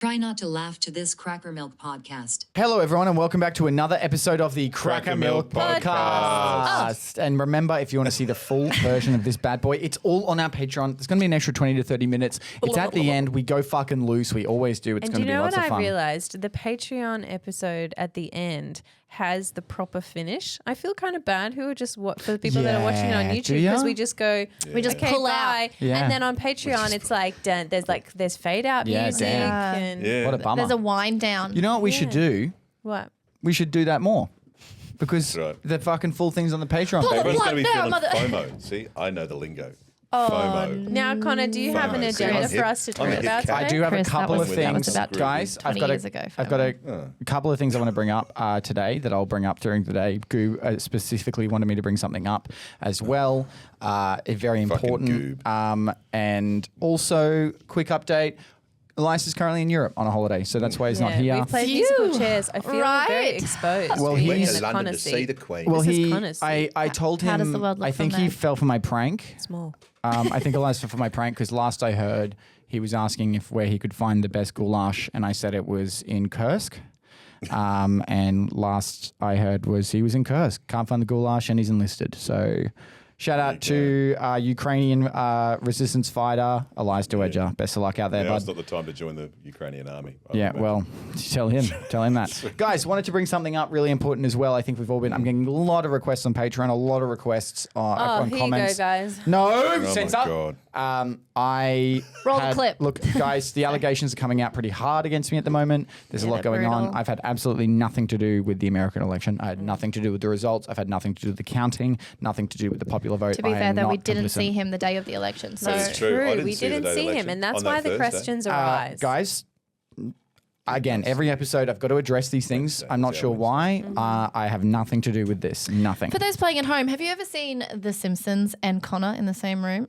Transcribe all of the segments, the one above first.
Try not to laugh to this CrackerMilk podcast. Hello, everyone, and welcome back to another episode of the CrackerMilk podcast. And remember, if you want to see the full version of this bad boy, it's all on our Patreon. There's going to be an extra 20 to 30 minutes. It's at the end. We go fucking loose. We always do. It's going to be lots of fun. And do you know what I realised? The Patreon episode at the end has the proper finish. I feel kind of bad for the people that are watching it on YouTube because we just go, we just pull out, and then on Patreon it's like there's fade out music and what a bummer. There's a wind down. You know what we should do? What? We should do that more. Because the fucking full thing's on the Patreon. Everyone's going to be feeling FOMO. See, I know the lingo. FOMO. Now, Connor, do you have an agenda for us to talk about today? I do have a couple of things, guys. I've got a couple of things I want to bring up today that I'll bring up during the day. Goo specifically wanted me to bring something up as well. Very important. And also, quick update. Elias is currently in Europe on a holiday, so that's why he's not here. We played musical chairs. I feel very exposed. Well, he's in London to see the Queen. Well, I told him. How does the world look I think from he there? fell for my prank. Small. I think Elias fell for my prank because last I heard, he was asking where he could find the best goulash, and I said it was in Kursk. And last I heard was he was in Kursk. Can't find the goulash, and he's enlisted. So. Shout out to Ukrainian resistance fighter, Elias Duedja. Best of luck out there, bud. Now's not the time to join the Ukrainian army. Well, tell him that. Guys, wanted to bring something up really important as well. I think we've all been, I'm getting a lot of requests on Patreon, a lot of requests on here comments. You go, guys. No, oh censor. My God. Roll the clip. Look, guys, the allegations are coming out pretty hard against me at the moment. There's a lot going on. I've had absolutely nothing to do with the American election. I had nothing to do with the results. I've had nothing to do with the counting, nothing to do with the popular vote. To be fair, though, we didn't see him the day of the election. So That is true. We didn't see him, and that's why the questions arise. Guys, again, every episode I've got to address these things. I'm not sure why. I have nothing to do with this. Nothing. For those playing at home, have you ever seen The Simpsons and Connor in the same room?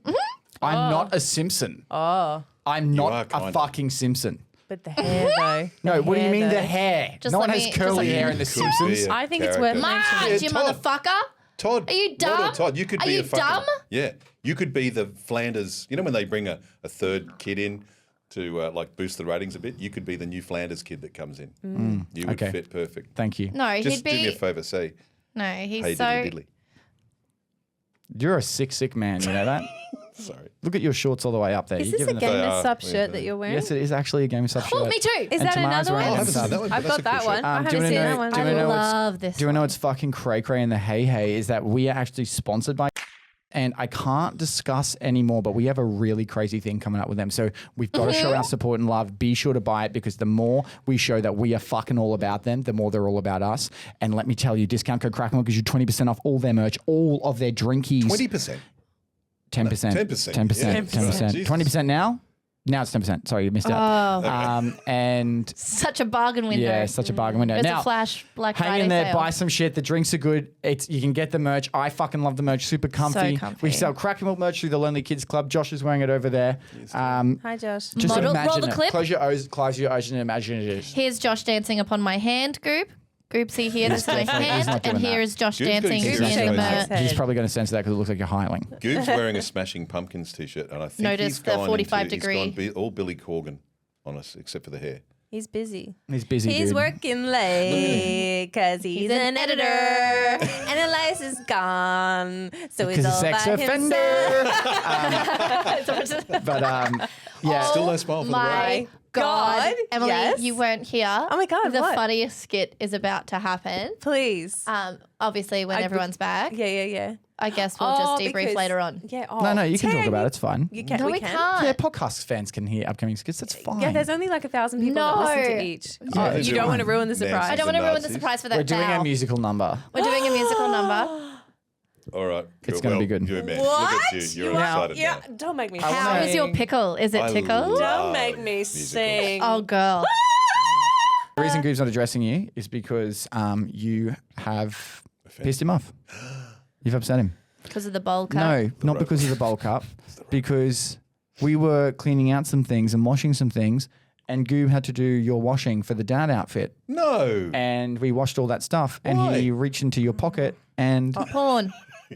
I'm not a Simpson. I'm not a fucking Simpson. But the hair, though. No, what do you mean the hair? Just no one let has me- curly just hair in The Simpsons. I think it's worth mentioning. Marge, you motherfucker. Todd. Are you dumb? Not Todd. You could Are be you a fucking, dumb? Yeah. You could be the Flanders. You know when they bring a third kid in to boost the ratings a bit? You could be the new Flanders kid that comes in. You would fit perfect. Thank you. No, Just he'd be. do me a favour. Say, No, he's hey, so. diddly. You're a sick man. You know that? Sorry. Look at your shorts all the way up there. Is You're this a giving the- Game of Sub shirt that you're wearing? Yes, it is actually a Game of Sub shirt. Oh, me too. Is And that Tamara's another wearing one? a Game of Sub. that one, but I've that's got a that cool one. shirt. I haven't seen that one. I love this. Do you know what's fucking cray-cray in the hey is that we are actually sponsored by and I can't discuss anymore, but we have a really crazy thing coming up with them. So we've got to show our support and love. Be sure to buy it because the more we show that we are fucking all about them, the more they're all about us. And let me tell you, discount code CrackerMilk gives you 20% off all their merch, all of their drinkies. 20%. 10%. 10%. 10%. 10%. 20% now? Now it's 10%. Sorry, you missed out. And Such a bargain window. yeah, such a bargain window. It's Now, a flash Black hang Friday in there, sale. buy some shit. The drinks are good. You can get the merch. I fucking love the merch. Super comfy. comfy. We sell CrackerMilk merch through the Lonely Kids Club. Josh is wearing it over there. Hi, Josh. Just Model- imagine roll the it. clip. Close your eyes and imagine it. Here's Josh dancing upon my hand, Goop. Goop, see here, this is my definitely- he's not hand, doing and here that. is Josh Goop's got dancing his in Goop's the shaking merch. his He's probably going to censor that because it looks like you're hiling. Goob's wearing a Smashing Pumpkins t-shirt, and I think Notice he's the gone 45 into, degree. He's gone all Billy Corgan on us, except for the hair. He's busy. He's busy, He's dude. working late because he's an editor. And Elias is gone. So he's Because a all sex by offender. himself. But yeah. Still no smile for the My bride. God, Emily, yes. you weren't here. Oh my God, the what? funniest skit is about to happen. Please. Obviously when everyone's back. Yeah. I guess we'll just debrief because- later on. Yeah. No, you can talk about it. It's fine. You can, No, we can't. Yeah, podcast fans can hear upcoming skits. That's fine. Yeah, there's only like 1,000 people that listen to each. Yeah, You don't want to ruin the surprise. I don't want to ruin the Nazis. surprise for that We're doing now. a musical number. We're doing a musical number. All right. It's cool. gonna be good. You're a man. What? Look at you. You're excited Yeah, now. don't make me How sing. is your pickle? Is it I tickled? love Don't make me musicals. sing. Oh, girl. The reason Goob's not addressing you is because you have pissed him off. You've upset him. Because of the bowl cut? No, not because of the bowl cup. Because we were cleaning out some things and washing some things, and Goob had to do your washing for the dad outfit. No. And we washed all that stuff, and Why? he reached into your pocket and Porn.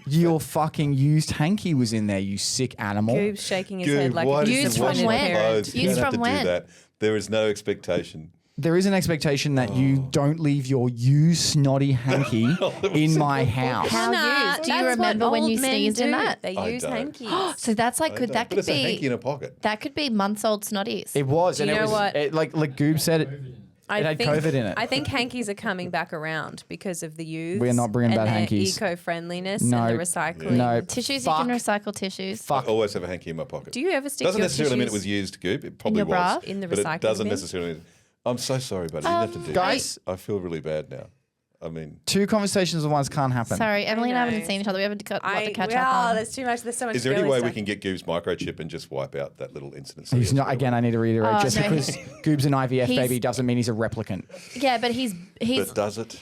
Your fucking used hanky was in there, you sick animal. Goob's shaking his Goob, head like why a did you Used wash from my when? clothes? You Used don't have from to when? do that. There is no expectation. There is an expectation that you don't leave your used snotty hanky in my house. How used? Do you That's what remember when you old men sneezed in do. that? They I use don't. hankies. So that's like But it's a hanky in a pocket. that could be months old snotties. It was, and you it know was what? like Goob said, it had COVID in it. I think hankies are coming back around because of the youths. We're not bringing and back their hankies. eco-friendliness No. and the recycling. No. Tissues, Fuck. you can recycle tissues. I always have a hanky in my pocket. Do you ever stick Doesn't your necessarily mean it tissues was used, Goop. It probably your bra? was. in the but recycling it doesn't bin? necessarily mean. I'm so sorry, buddy. You didn't have to do Guys? that. I feel really bad now. I mean, Two conversations at once can't happen. Sorry, Emily and I know. haven't seen each other. We haven't got a lot to catch up on. There's too much. There's so much. is there any girly way we stuff. can get Goob's microchip and just wipe out that little incident? He's not. Again, I need to reiterate. Just no, because Goob's an IVF he's- baby doesn't mean he's a replicant. Yeah, but he's But does it?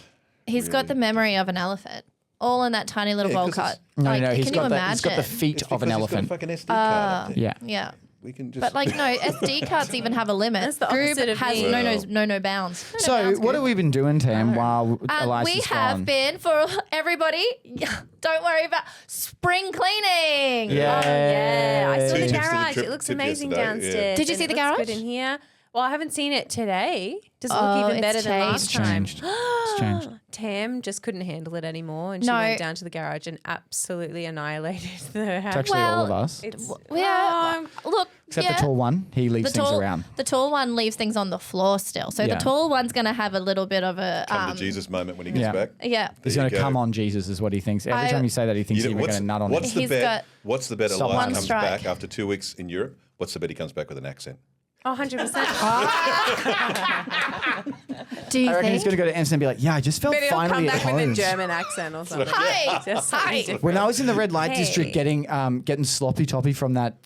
got the memory of an elephant, all in that tiny little Yeah, bowl 'cause cut. No, Like, no, he's can you got the imagine? feet It's of an because elephant. He's got a fucking SD card. up there. Yeah. Yeah. We can just. But like no, SD cards even have a limit. That's the opposite Goob of has me. no bounds. So, what have we been doing, Tam, while Eliza's We have gone? been for everybody. Don't worry about spring cleaning. Yeah. Yeah, I saw Two the tips to the garage. trip- It looks tip amazing yesterday, yeah. downstairs. Did you and see it the looks garage? Good in here. Well, I haven't seen it today. Does it Oh, look even it's better than last It's time? changed. It's changed. Tam just couldn't handle it anymore, and she No. went down to the garage and absolutely annihilated the house. It's actually all of Well, us. It's Yeah. Look, Except yeah. the tall one. He leaves things around. The tall one leaves things on the floor still. So Yeah. the tall one's going to have a little bit of a come to Jesus moment when he gets yeah. back. Yeah. He's There going you to go. come on Jesus, is what he thinks. Every I- time you say that, he thinks You you're know, going to nut on what's him. the He's bet? got What's the bet? Stop Eliza one comes strike. back after 2 weeks in Europe. What's the bet? He comes back with an accent. Oh, 100%. Do you I reckon think? he's going to go to Amsterdam and be like, yeah, I just felt But he'll come finally at back with a home. German accent or something. Hi. Just something Hi. different. When I was in the red light Hey. district getting sloppy toppy from that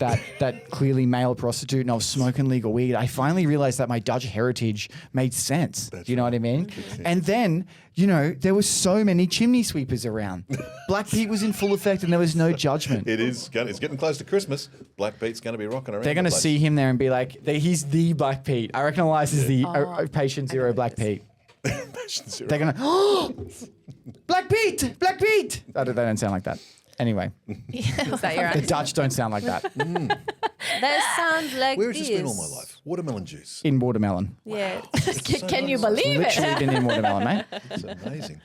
clearly male prostitute and I was smoking legal weed, I finally realized that my Dutch heritage made sense. Do you know what I mean? And then, there were so many chimney sweepers around. Black Pete was in full effect and there was no judgment. It's getting close to Christmas. Black Pete's going to be rocking around. They're going to see him there and be like, he's the Black Pete. I reckon Eliza's the patient zero Black Pete. They're going to, Black Pete! Black Pete! They don't sound like that. Anyway, Is that your the accent? Dutch don't sound like that. That sounds like Where has this this. been all my life? Watermelon juice. In watermelon. Yeah. Can you believe Literally it? been in watermelon, mate. It's amazing.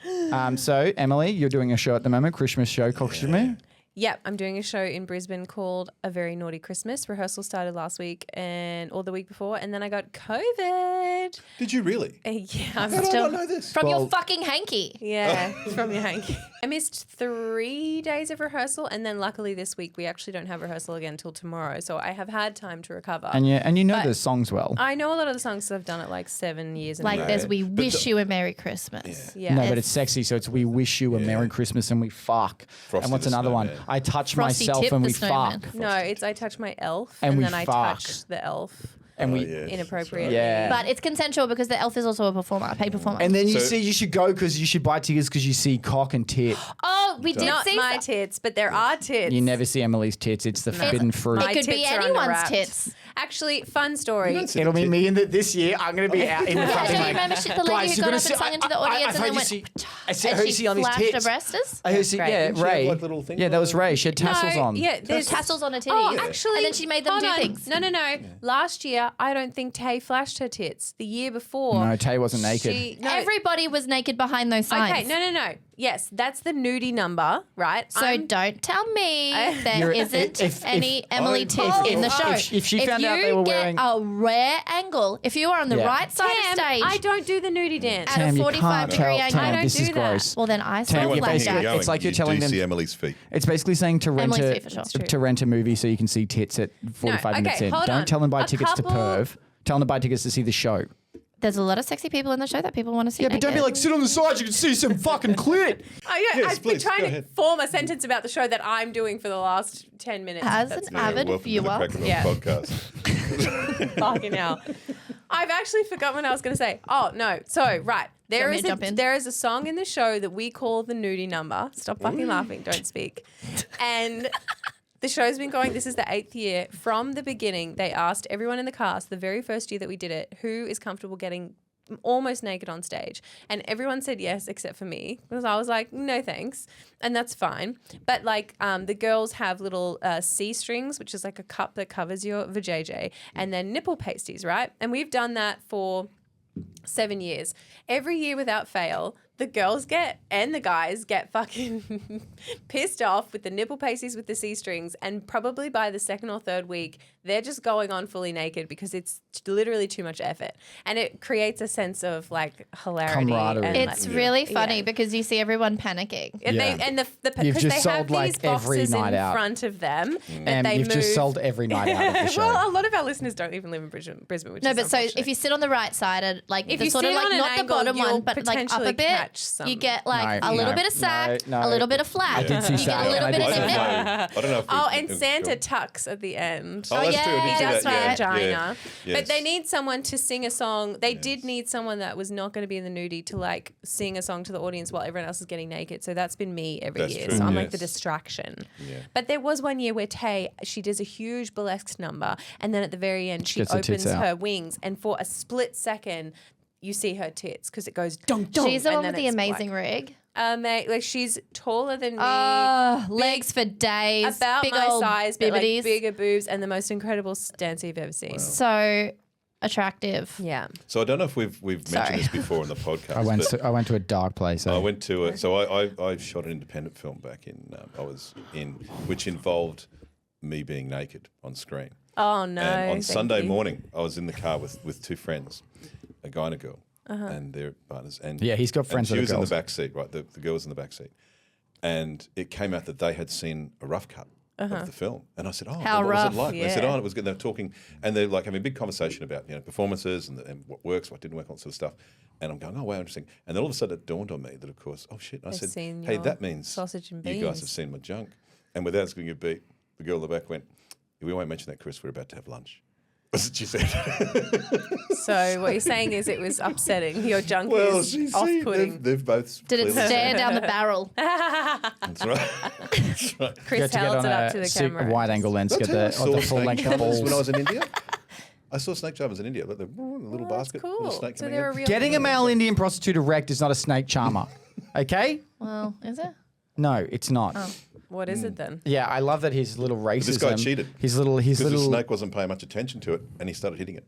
So, Emily, you're doing a show at the moment, Christmas show, costume. Yep, I'm doing a show in Brisbane called A Very Naughty Christmas. Rehearsal started last week or the week before, and then I got COVID. Did you really? Yeah, I'm How did I still. not know this? From Well- your fucking hanky. Yeah, from your hanky. I missed 3 days of rehearsal, and then luckily this week we actually don't have rehearsal again until tomorrow, so I have had time to recover. And you know But- the songs well. I know a lot of the songs, so I've done it like 7 years. in a Like row. there's We Wish You a Merry Christmas. Yeah. No, but it's sexy, so it's we wish you a Merry Christmas and we fuck. Frosty and what's the another one? Snowman. I touch Frosty myself Tip and the we Snowman. fuck. No, it's I touch my elf, And and, we then I fuck. touch the elf And we yes, inappropriately. Yeah. But it's consensual because the elf is also a performer, a paid performer. and then you So- see you should go because you should buy tickets because you see cock and tit. oh, we did Not see my some- tits, but there are tits. You never see Emily's tits. It's the forbidden fruit. My It could be tits are under anyone's wraps. tits. Actually, fun story. It'll be me in this year. I'm going to be out in the Yeah, front. do you like, remember the lady guys, who you're got gonna up see- and sung into the I audience and heard then you went, see- I see- and heard you she see Emily's flashed tits. her breasts? I heard see, Great. yeah, Didn't she have, Ray. like, little things Yeah, that was on? Ray. She had tassels on. Yeah, There's tassels on her titty. Oh, actually, and then she made them hold do on. things. No. Last year, I don't think Tay flashed her tits. The year before, No, Tay wasn't naked. No, Everybody was naked behind those signs. okay, no. Yes, that's the nudie number, right? So don't tell me there You're- isn't if- any if- Emily Oh, tits in the show. if she found out they were wearing- a rare angle, if you are on the Yeah. right side Tam, of stage I don't do the nudie dance. at Tam, a you 45-degree can't angle, tell. I don't This is do that. gross. well then I Tam, saw you're basically- blackjack. it's like you're you telling do them- see Emily's feet. It's basically saying to rent Emily's feet for sure. to rent a movie so you can see tits at 45 minutes okay, in. hold Don't on. tell them to buy A tickets couple- to Perv. Tell them to buy tickets to see the show. There's a lot of sexy people in the show that people want to see. Yeah, but don't be naked. like, sit on the side, you can see some fucking clit. Oh, yeah, Yes, I've been please, trying go to ahead. form a sentence about the show that I'm doing for the last 10 minutes. As That's an me. avid Welcome viewer. to the CrackerMilk Yeah. podcast. Fucking hell. I've actually forgotten what I was going to say. Oh, no. So, right. want me to jump in? There is a song in the show that we call the nudie number. Stop fucking laughing. Don't speak. And the show's been going, this is the 8th year. From the beginning, they asked everyone in the cast, the very first year that we did it, who is comfortable getting almost naked on stage. And everyone said yes except for me because I was like, no thanks. And that's fine. But like the girls have little C-strings, which is like a cup that covers your vajayjay, and then nipple pasties, right? And we've done that for 7 years. Every year without fail, the girls and the guys get fucking pissed off with the nipple pasties with the C-strings, and probably by the second or third week, they're just going on fully naked because it's literally too much effort. And it creates a sense of like hilarity. Camaraderie. And, It's really funny because you see everyone panicking. and Yeah. because just they have sold, like, these every boxes night in out. front of them that And they you've move. just sold every night out of the show. Well, a lot of our listeners don't even live in Brisbane, which No, is but so unfortunate. if you sit on the right side, like If the you sort of sit like on an not the angle, bottom you'll one, but like up potentially a bit, catch some. you get like No, a little no, bit of sack, no. a little bit of flap. I did see you sack. get a little I bit did of see nip sack. nip. I don't know if Oh, we- and Santa tucks at the end. Oh, that's true. I did yeah, see that's that. right. Vagina. Yes. But they need someone to sing a song. They did need someone that was not going to be in the nudie to like sing a song to the audience while everyone else is getting naked. So that's been me every That's year. true, So I'm like the yes. distraction. Yeah. But there was one year where Tay, she does a huge burlesque number, and then at the very end she gets her tits opens out. her wings, and for a split second you see her tits because it goes dong dong. She's the and one then with the it's amazing black. rig. Mate, like she's taller than me. Oh, legs for days. About big my old size, but like bibbities. bigger boobs, and the most incredible dancer you've ever seen. So attractive. Yeah. So I don't know if we've mentioned Sorry. this before in the podcast. but I went to a dark place. I went to it. So I shot an independent film back in. Which involved me being naked on screen. Oh no. And on thank Sunday you. morning, I was in the car with two friends, a guy and a girl, and their partners. And Yeah, he's got friends and that she are was in the girls. back seat, right? The girl was in the back seat, and it came out that they had seen a rough cut of the film, and I said, "Oh, How what was rough? it like?" They said, Yeah. "Oh, it was good." They were talking, and they're like having a big conversation about performances and what works, what didn't work, all that sort of stuff. And I'm going, "Oh, wow, interesting." And then all of a sudden, it dawned on me that, of course, oh shit! I They've said, seen "Hey, your that means sausage and you guys beans." have seen my junk." And without giving a beat, the girl in the back went, "We won't mention that, Chris. We're about to have lunch." That's what she said. So what you're saying is it was upsetting. Your junk Well, is see, off-putting. they've both. Did it clearly stare said down the barrel? That's right. That's right. Chris You had to get held on it up to the camera. a wide angle lens to Did get I tell you the I saw full snake length of charmers balls. when I was in India. I saw snake charmers in India. Like the little basket, Cool. little snake So coming they're a in. real Getting a male Indian prostitute erect is not a snake charmer. Okay? Well, is it? No, it's not. What is it then? Yeah, I love that his little racism. this guy cheated. His little Because the little. snake wasn't paying much attention to it, and he started hitting it.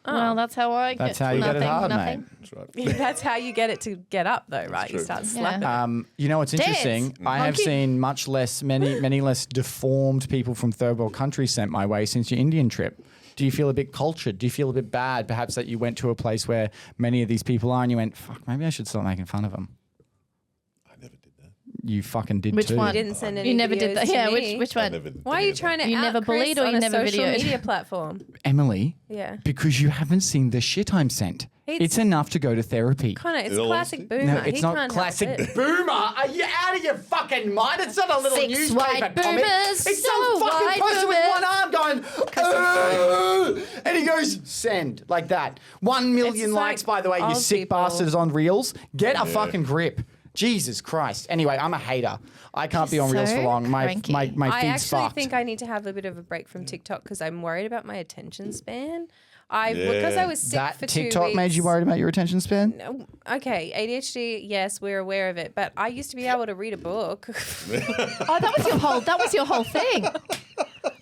Well, that's how I That's get how you get it nothing, hard, nothing. mate. That's right. That's how you get it to get up though, right? You true. start Yeah. slapping. You know what's interesting? I have Monkey. seen many less deformed people from third world countries sent my way since your Indian trip. Do you feel a bit cultured? Do you feel a bit bad, perhaps, that you went to a place where many of these people are, and you went, "Fuck, maybe I should start making fun of them." I never did that. You fucking did Which too. one? You didn't send any You never did videos that. to Yeah, me. which I one? never did Why are any you of that. trying to You out never Chris bullied or on you a never social videoed? media platform? Emily? Yeah. Because you haven't seen the shit I'm sent. It's enough to go to therapy. Connor, it's In all classic honesty? boomer. No, it's He not can't classic help it. boomer. Are you out of your fucking mind? It's not a little Six newspaper white comic. boomers, It's so some fucking white person with boomers. one arm going, "Oh," and he goes, send, like that. 1 million It's likes, like by the way, you old sick people. bastards on Reels. Get a fucking grip. Jesus Christ. Anyway, I'm a hater. I can't be on Reels for So long. My cranky. my I feed's actually fucked. think I need to have a bit of a break from TikTok because I'm worried about my attention span. Because Yeah. I was sick that for 2 weeks. TikTok made you worried about your attention span? No, okay, ADHD. Yes, we're aware of it, but I used to be able to read a book. Oh, that was your whole thing. That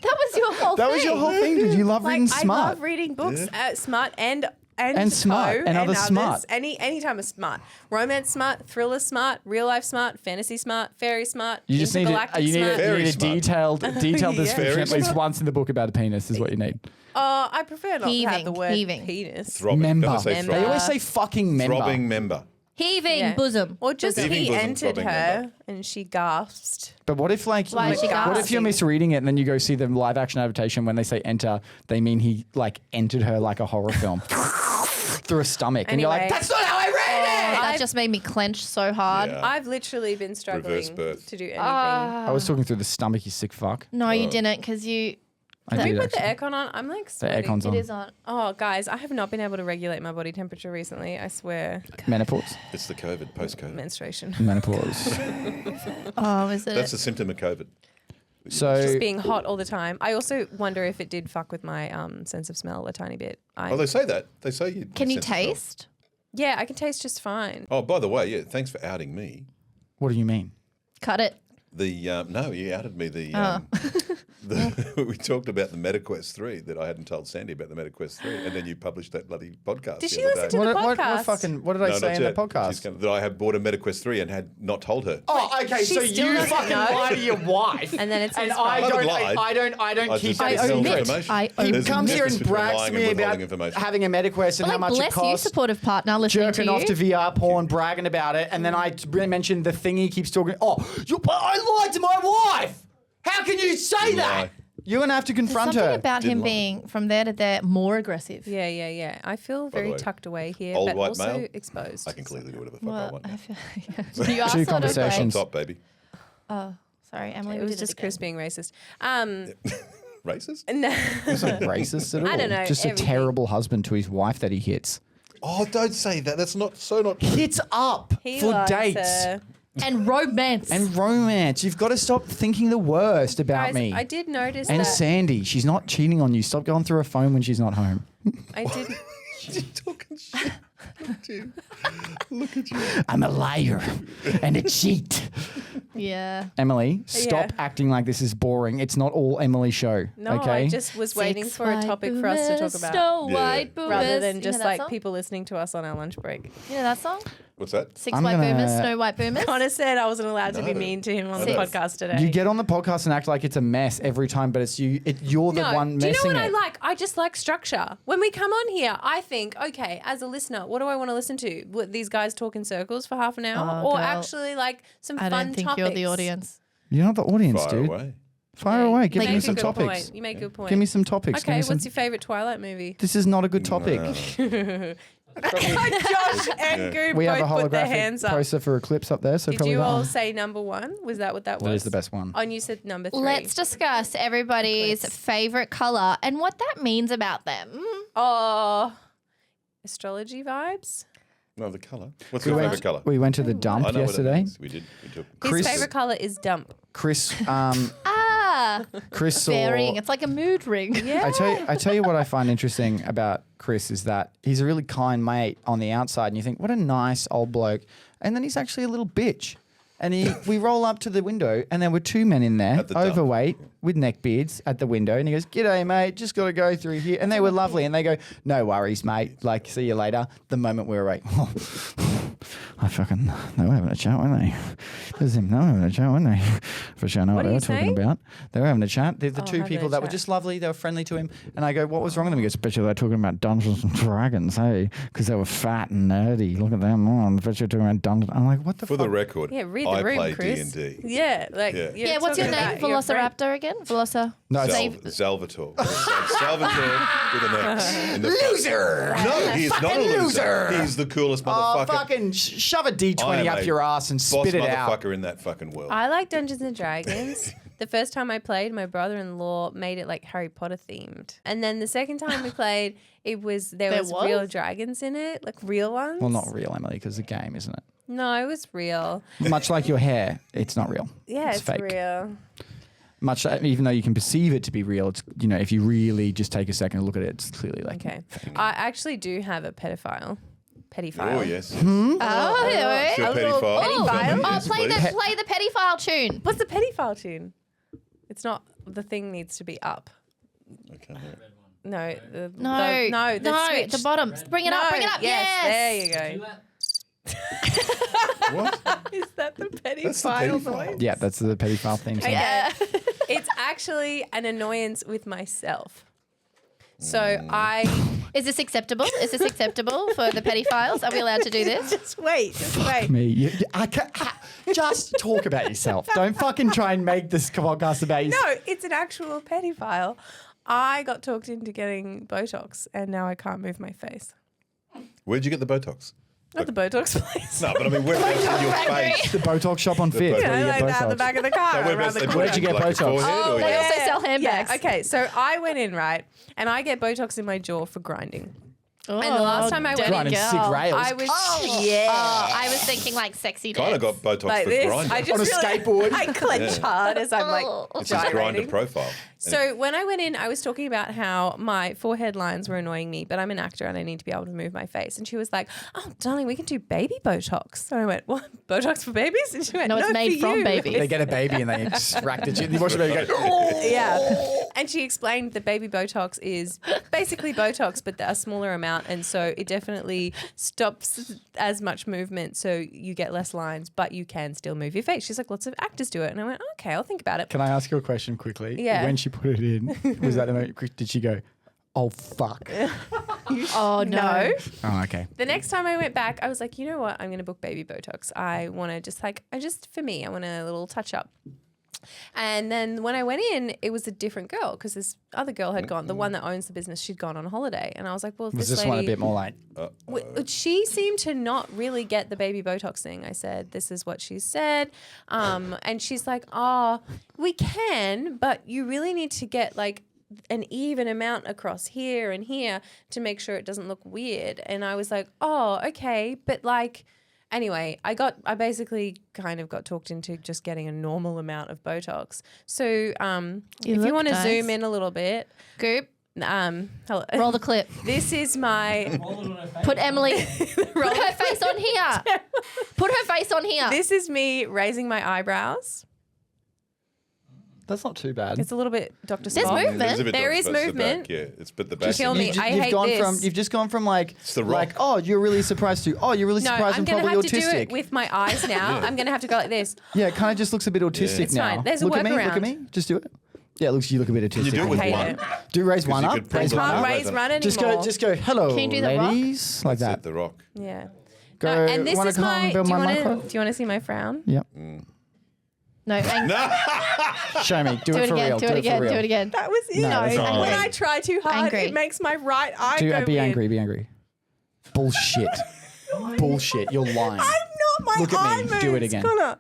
was your whole That thing. was your whole thing. Did you love reading I smart? love reading books, smart and smart, and other others. smart. Any time of smart, romance smart, thriller smart, real life smart, fantasy smart, fairy smart, You just need intergalactic you need smart. a, you Very need a smart. detailed Yeah. description Very at least smart. once in the book about a penis is what you need. I prefer not to have Heaving, the word heaving. penis. Throbbing. Member. Don't say Member. They throbbing. always say fucking member. Throbbing member. Heaving Yeah. bosom. Or just Heaving he bosom, entered throbbing her member. and she gasped. But what if like Why is she what if you're gasping? misreading it and then you go see the live action adaptation when they say enter, they mean he like entered her like a horror film through a stomach, and you're like, Anyway. that's not how I read it. That just made me clench so hard. Yeah. I've literally been struggling birth. to do anything. I was talking through the stomach, you sick fuck. No, you didn't, because you. I Can we did put the actually. aircon on? I'm like The sweating. aircon's on. It is on. Oh, guys, I have not been able to regulate my body temperature recently. I swear. Menopause. It's the COVID, post-COVID. Menstruation. Menopause. Oh, is it? That's a symptom of COVID. So Just being hot all the time. I also wonder if it did fuck with my sense of smell a tiny bit. Oh, they say that. They say you. Can you sense of smell. taste? Yeah, I can taste just fine. Oh, by the way, yeah, thanks for outing me. What do you mean? Cut it. No, you outed me. We talked about the MetaQuest 3 that I hadn't told Sandy about the MetaQuest 3, and then you published that bloody podcast. Did the she other listen day. to the What podcast? what did I No, say not in the yet. podcast? That I had bought a MetaQuest 3 and had not told her. Oh, okay. So She still you doesn't fucking know. lie to your wife, And then it's and his fault. I I haven't don't. lied. I don't I keep just that withheld secret. information. I He There's a comes here difference and between brags lying to and me withholding about information. having a MetaQuest and how Like, much it bless you, costs. supportive partner, listening Jerking to you. off to VR porn, bragging about it, and then I mentioned the thing he keeps talking. Oh, I lied to my wife. How can you say Didn't that? lie. You're gonna have to confront Something her. about Didn't him lie. being from there to there more aggressive. Yeah. I feel the very way, tucked away here, old but white also male, exposed. I can clearly do whatever the fuck I Well, want. I now. feel, you are Two sort of conversations. On top, baby. Oh, sorry, Emily. It we was did just again. Chris being racist. Racist? No. It's not racist at all. I don't know, Just everything. a terrible husband to his wife that he hits. Oh, don't say that. That's not true. Hits up He for likes dates her. And romance. and romance. You've got to stop thinking the worst about Guys, me. I did notice and that. Sandy, she's not cheating on you. Stop going through her phone when she's not home. I did. You're talking shit. Dude, look at you. I'm a liar and a cheat. yeah. Emily, stop Yeah. acting like this is boring. It's not all Emily's show. No, okay? I just was waiting for a topic for us to talk about, Snow Yeah. White boomers. rather than You just know that like song? people listening to us on our lunch break. You know that song? What's that? Six I'm White gonna- Boomers, Snow White Boomers. Connor said I wasn't allowed to be No. mean to him on the No. podcast today. You get on the podcast and act like it's a mess every time, but it's you. You're the one do you messing know what it. I like? I just like structure. When we come on here, I think, okay, as a listener, what do I want to listen to? What, these guys talk in circles for half an hour, Oh, or girl. actually like some I fun don't think topics? you're the audience. You're not the audience, Far dude. away. Fire away. Give You me make a some good topics. point. You make a good point. Give me some topics. Give Okay, me some- what's your favorite Twilight movie? This is not a good topic. Josh and Goop We have a both put their hands holographic up. poster for Eclipse up there, so Did probably you that all one. say number one? Was that what that was? What is the best one? Oh, and you said number 3. Let's discuss everybody's favorite color and what that means about them. Oh, astrology vibes. No, the colour. What's your favourite colour? We went to the dump I know what it yesterday. means. We did. We took. His Chris- favorite color is dump. Chris, Ah, Chris saw. varying. It's like a mood ring. Yeah. I tell you what I find interesting about Chris is that he's a really kind mate on the outside, and you think, what a nice old bloke, and then he's actually a little bitch. And we roll up to the window, and there were 2 men in there, At the dump. overweight, with neck beards at the window. And he goes, "G'day, mate. Just got to go through here." And they were lovely. And they go, "No worries, mate. Like, see you later." The moment we were like, I fucking, they were having a chat, weren't they? There's him, they were having a chat, weren't they? For sure, I know what What are they were you talking saying? about. They were having a chat. They're the two having people a that were chat. just lovely. They were friendly to him. And I go, "What was wrong with them?" He goes, "Bet you they're talking about Dungeons and Dragons, hey? Because they were fat and nerdy. Look at them. Oh, I bet you're talking about Dungeons." I'm like, what the For fuck? the record, Yeah, read the I room, play Chris. D&D. Yeah, like Yeah. you're Yeah, what's your talking name? about your friend. Velociraptor again? Veloci. No, it's Salvatore. Salvatore with an X. in the front. loser. No, he is not a Fucking loser. loser. He's the coolest Oh, motherfucker. fucking shove a I D20 am up a your ass and boss spit it out. motherfucker in that fucking world. I like Dungeons and Dragons. The first time I played, my brother-in-law made it like Harry Potter themed, and then the second time we played, it was there was real was? dragons in it, like real ones. Well, not real, Emily, because it's a game, isn't it? No, it was real. Much like your hair, it's not real. Yeah, it's fake. real. Much even though you can perceive it to be real, it's if you really just take a second to look at it, it's clearly like Okay, I actually do have a pedophile. Oh, yes. Oh, Sure, petty file. petty file. Oh, Yes, play please. the pedophile tune. What's the pedophile tune? It's not. The thing needs to be up. Okay. No, No, the switch. the bottom. Bring it up, bring it up. Yes, there you go. What? Is that the That's the pedophile petty noise? file. yeah, that's the pedophile theme song. Yeah. It's actually an annoyance with myself. So I Is this acceptable? Is this acceptable for the pedophiles? Are we allowed to do this? just wait. Me, I can't, just talk about yourself. Don't fucking try and make this podcast about yourself. No, it's an actual pedophile. I got talked into getting Botox, and now I can't move my face. Where'd you get the Botox? Not the Botox place. No, but I mean, where else in your face? The Botox shop on Fifth. Botox. where you like get that at the Botox. back of the car. No, where around else the they corner. Where'd you get like your Botox? forehead or They your- also sell handbags. Yeah, okay, so I went in, right, and I get Botox in my jaw for grinding. Oh, And the last time I went Grinding in, sick rails. I was Oh, I was thinking like sexy Kind of dance. got Botox like for this. grinding. I just On a really, skateboard. I clench hard as I'm like It's his grinder gyrating. profile. So when I went in, I was talking about how my forehead lines were annoying me, but I'm an actor and I need to be able to move my face. And she was like, "Oh, darling, we can do baby Botox." So I went, "What? Botox for babies?" And she went, No, it's made for from you." babies. They get a baby and they just rack the chin. You watch the baby go, Yeah. And she explained that baby Botox is basically Botox, but a smaller amount. And so it definitely stops as much movement. So you get less lines, but you can still move your face. She's like, lots of actors do it. And I went, okay, I'll think about it. Can I ask you a question quickly? Yeah. When she put it in, was that the moment, did she go, "Oh, fuck"? Oh, no. Oh, okay. The next time I went back, I was like, you know what? I'm going to book baby Botox. I want to for me, I want a little touch up. And then when I went in, it was a different girl because this other girl had gone, the one that owns the business, she'd gone on holiday. And I was like, well, Was this this one a lady, bit more like, she seemed to not really get the baby Botox thing. I said, this is what she said. And she's like, oh, we can, but you really need to get like an even amount across here and here to make sure it doesn't look weird. And I was like, oh, okay. But like, anyway, I basically kind of got talked into just getting a normal amount of Botox. So if you look want to nice. zoom in a little bit, Goop. hello. Roll the clip. This is my Put Emily. Put her face on here. Put her face on here. this is me raising my eyebrows. that's not too bad. It's a little bit Dr. There's Spock. movement. There's a bit There dodgy, is but it's the movement. back, yeah, it's but the back. kill me. I hate this. You've just gone from like, The Rock. oh, you're really surprised to, oh, you're really No, surprised I'm and going to probably have to do autistic. it with my eyes now. I'm going to have to go like this. Yeah, it kind of just looks a bit autistic It's now. fine. There's a look at me, look workaround. at me. Just do it. Yeah, you look a bit autistic. You do it with hate one. it. Do raise one you up. could Raise probably- one Can't up. raise run anymore. Just go. Hello, Can you do the rock? ladies, like That's that. it, the Rock. Yeah. Go. No, and this wanna is come my. and Do build you my want micro? to see my frown? Yep. No, Show me. Do, do it it for again. real. Do it again. for real. Do it again. That was it. No, that's not When right. I try too hard, Angry. it makes my right eye Do, go be weird. angry. Be angry. Bullshit. Bullshit. You're lying. I'm not. My Look at eye me. moves. Do it again. Connor.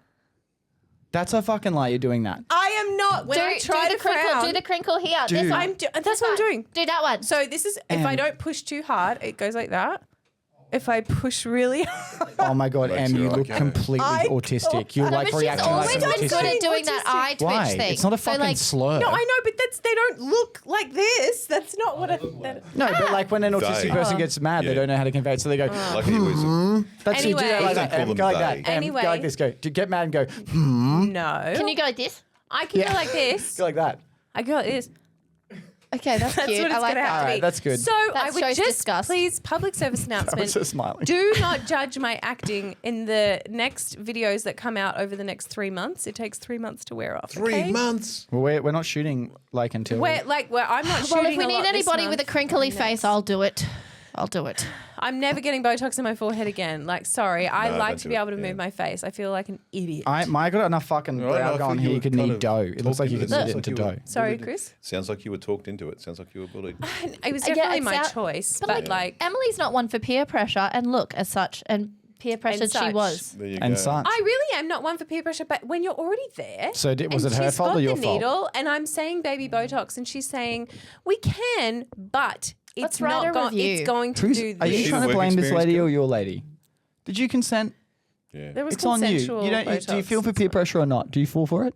That's a fucking lie. You're doing that. I am not. When I try do to the crinkle. frown, Do the crinkle here. Do- This one. that's what I'm doing. Do that one. So this is if I Em. don't push too hard, it goes like that. If I push really hard, Oh my god, Makes Em, you you like look it. completely I autistic. You're No, like but she's reacting always like been an good autistic. at doing that eye twitch Why? thing. It's not a So, fucking like, slur. no, I know, but they don't look like this. That's not what I. No, but like when an autistic They. person gets mad, they Yeah. don't know how to convey it, so they go. Like he was. That's you do that Anyway. like that. Call Em, them go like they. that. Em, Anyway. go like this. Go. Get mad and go. No. Can you go like this? I can go like this. Go like that. I go like this. Okay, that's, That's cute. what it's I like going to have that. to Alright, be. that's good. So I would shows just disgust. please public service announcement. was her smiling. Do not judge my acting in the next videos that come out over the next 3 months. It takes 3 months to wear off. 3 okay? months. Well, we're not shooting like until. Where I'm not shooting. Well, if we a need lot this anybody with a month. crinkly face, I'll do it. I'll do it. I'm never getting Botox in my forehead again. Like, sorry, I No, like don't to do be it. able to move Yeah. my face. I feel like an idiot. I got enough fucking Right, brow I going thought here. you You were could kind knead of dough. It looks like you could talking knead to it into this. dough. Sorry, bullied. Chris. Sounds like you were talked into it. Sounds like you were bullied. It was Yeah, definitely it my sound- choice, but, but like Emily's not one for peer pressure, and look, as such, and peer pressured she such. was. There you And go. such. I really am not one for peer pressure, but when you're already there. So was and it her she's fault got or your the fault? needle, and I'm saying baby Botox, and she's saying we can, but Let's it's write not a going. review. It's going to Who's, do are you this. She trying the to work blame this experience lady girl? or your lady? Did you consent? Yeah. There was It's on you. consensual You don't. Do you Botox. feel for peer pressure or not? Do you fall for it?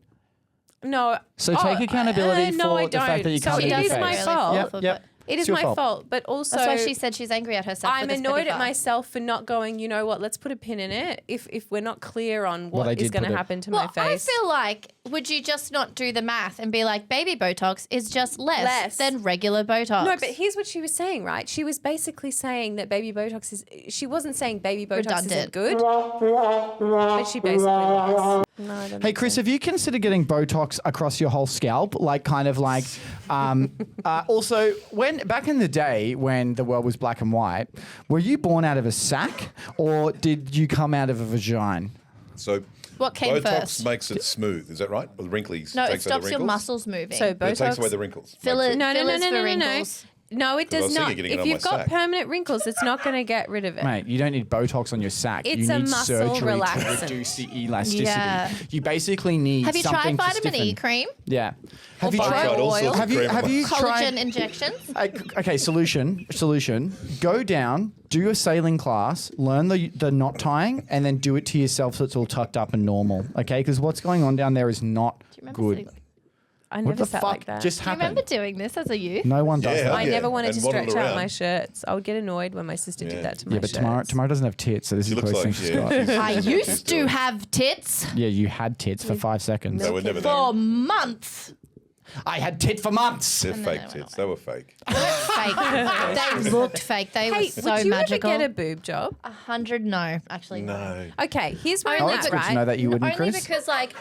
No. So take accountability no, I for the fact that you don't. can't So move it your is my face. fault. Yep. Yep. It It's is your my fault. fault, but also That's why she said she's angry at herself. I'm for this annoyed petty at fuck. myself for not going, you know what, let's put a pin in it if we're not clear on Well, they what is did going put to it- happen to Well, my face. I feel like, would you just not do the math and be like, baby Botox is just less than regular Botox? No, but here's what she was saying, right? She was basically saying that baby Botox is. She wasn't saying baby Botox isn't Redundant. good, but she basically was. No, I don't Hey think Chris, so. have you considered getting Botox across your whole scalp? Like kind of like also when back in the day when the world was black and white, were you born out of a sack or did you come out of a vagina? So What came Botox first? makes it smooth. Is that right? Or the wrinkles No, it takes away the stops your wrinkles? muscles moving. So But it takes away Botox. the wrinkles. Filler- Makes it- No, fillers for wrinkles. No, it I was does thinking not. of getting it If on you've my got sack. permanent wrinkles, it's not going to get rid of it. Mate, you don't need Botox on your sack. It's you a need muscle surgery relaxant. to reduce the elasticity. Yeah. You basically need Have you something tried to vitamin E stiffen. cream? Yeah. Have you bio tried? Tried all oil? sorts of Have you cream have you Collagen tried? injections? Okay, solution. Go down, do a sailing class, learn the knot tying, and then do it to yourself so it's all tucked up and normal. Okay, because what's going on down there is not Do you remember good. sitting- I What never the sat fuck like that. just Do you happened? remember doing this as a youth? No one does Yeah, that. I never wanted and to waddled stretch out around. my shirts. I would get annoyed when my sister did that to my Yeah, but shirts. Tamara doesn't have tits, so this She is the looks closest like thing she's got. I she's used to doing. have tits Yeah, you had tits for 5 seconds. They were never there. for months. I had tit for months. They're then fake they went tits. They were fake. Fake. They looked fake. They were Hey, so would you magical. ever get a boob job? 100? No, actually No. Okay, here's where Only I'm at, but- Good to know right? that you wouldn't, Only Chris. because like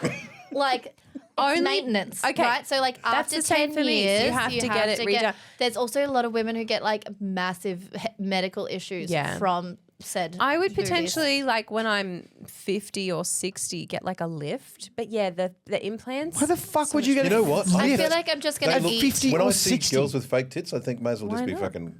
it's Only- maintenance. okay. Right. So like That's after the same 10 for me. So years, you have to get it redone. There's also a lot of women who get like massive medical issues Yeah. from said. I would boobies. potentially, like when I'm 50 or 60, get like a lift. But yeah, the implants. Why the fuck would you get You know what? I lift? feel like I'm just They gonna look- eat. 50 when or I see 60. girls with fake tits, I think may as well just Why be not? fucking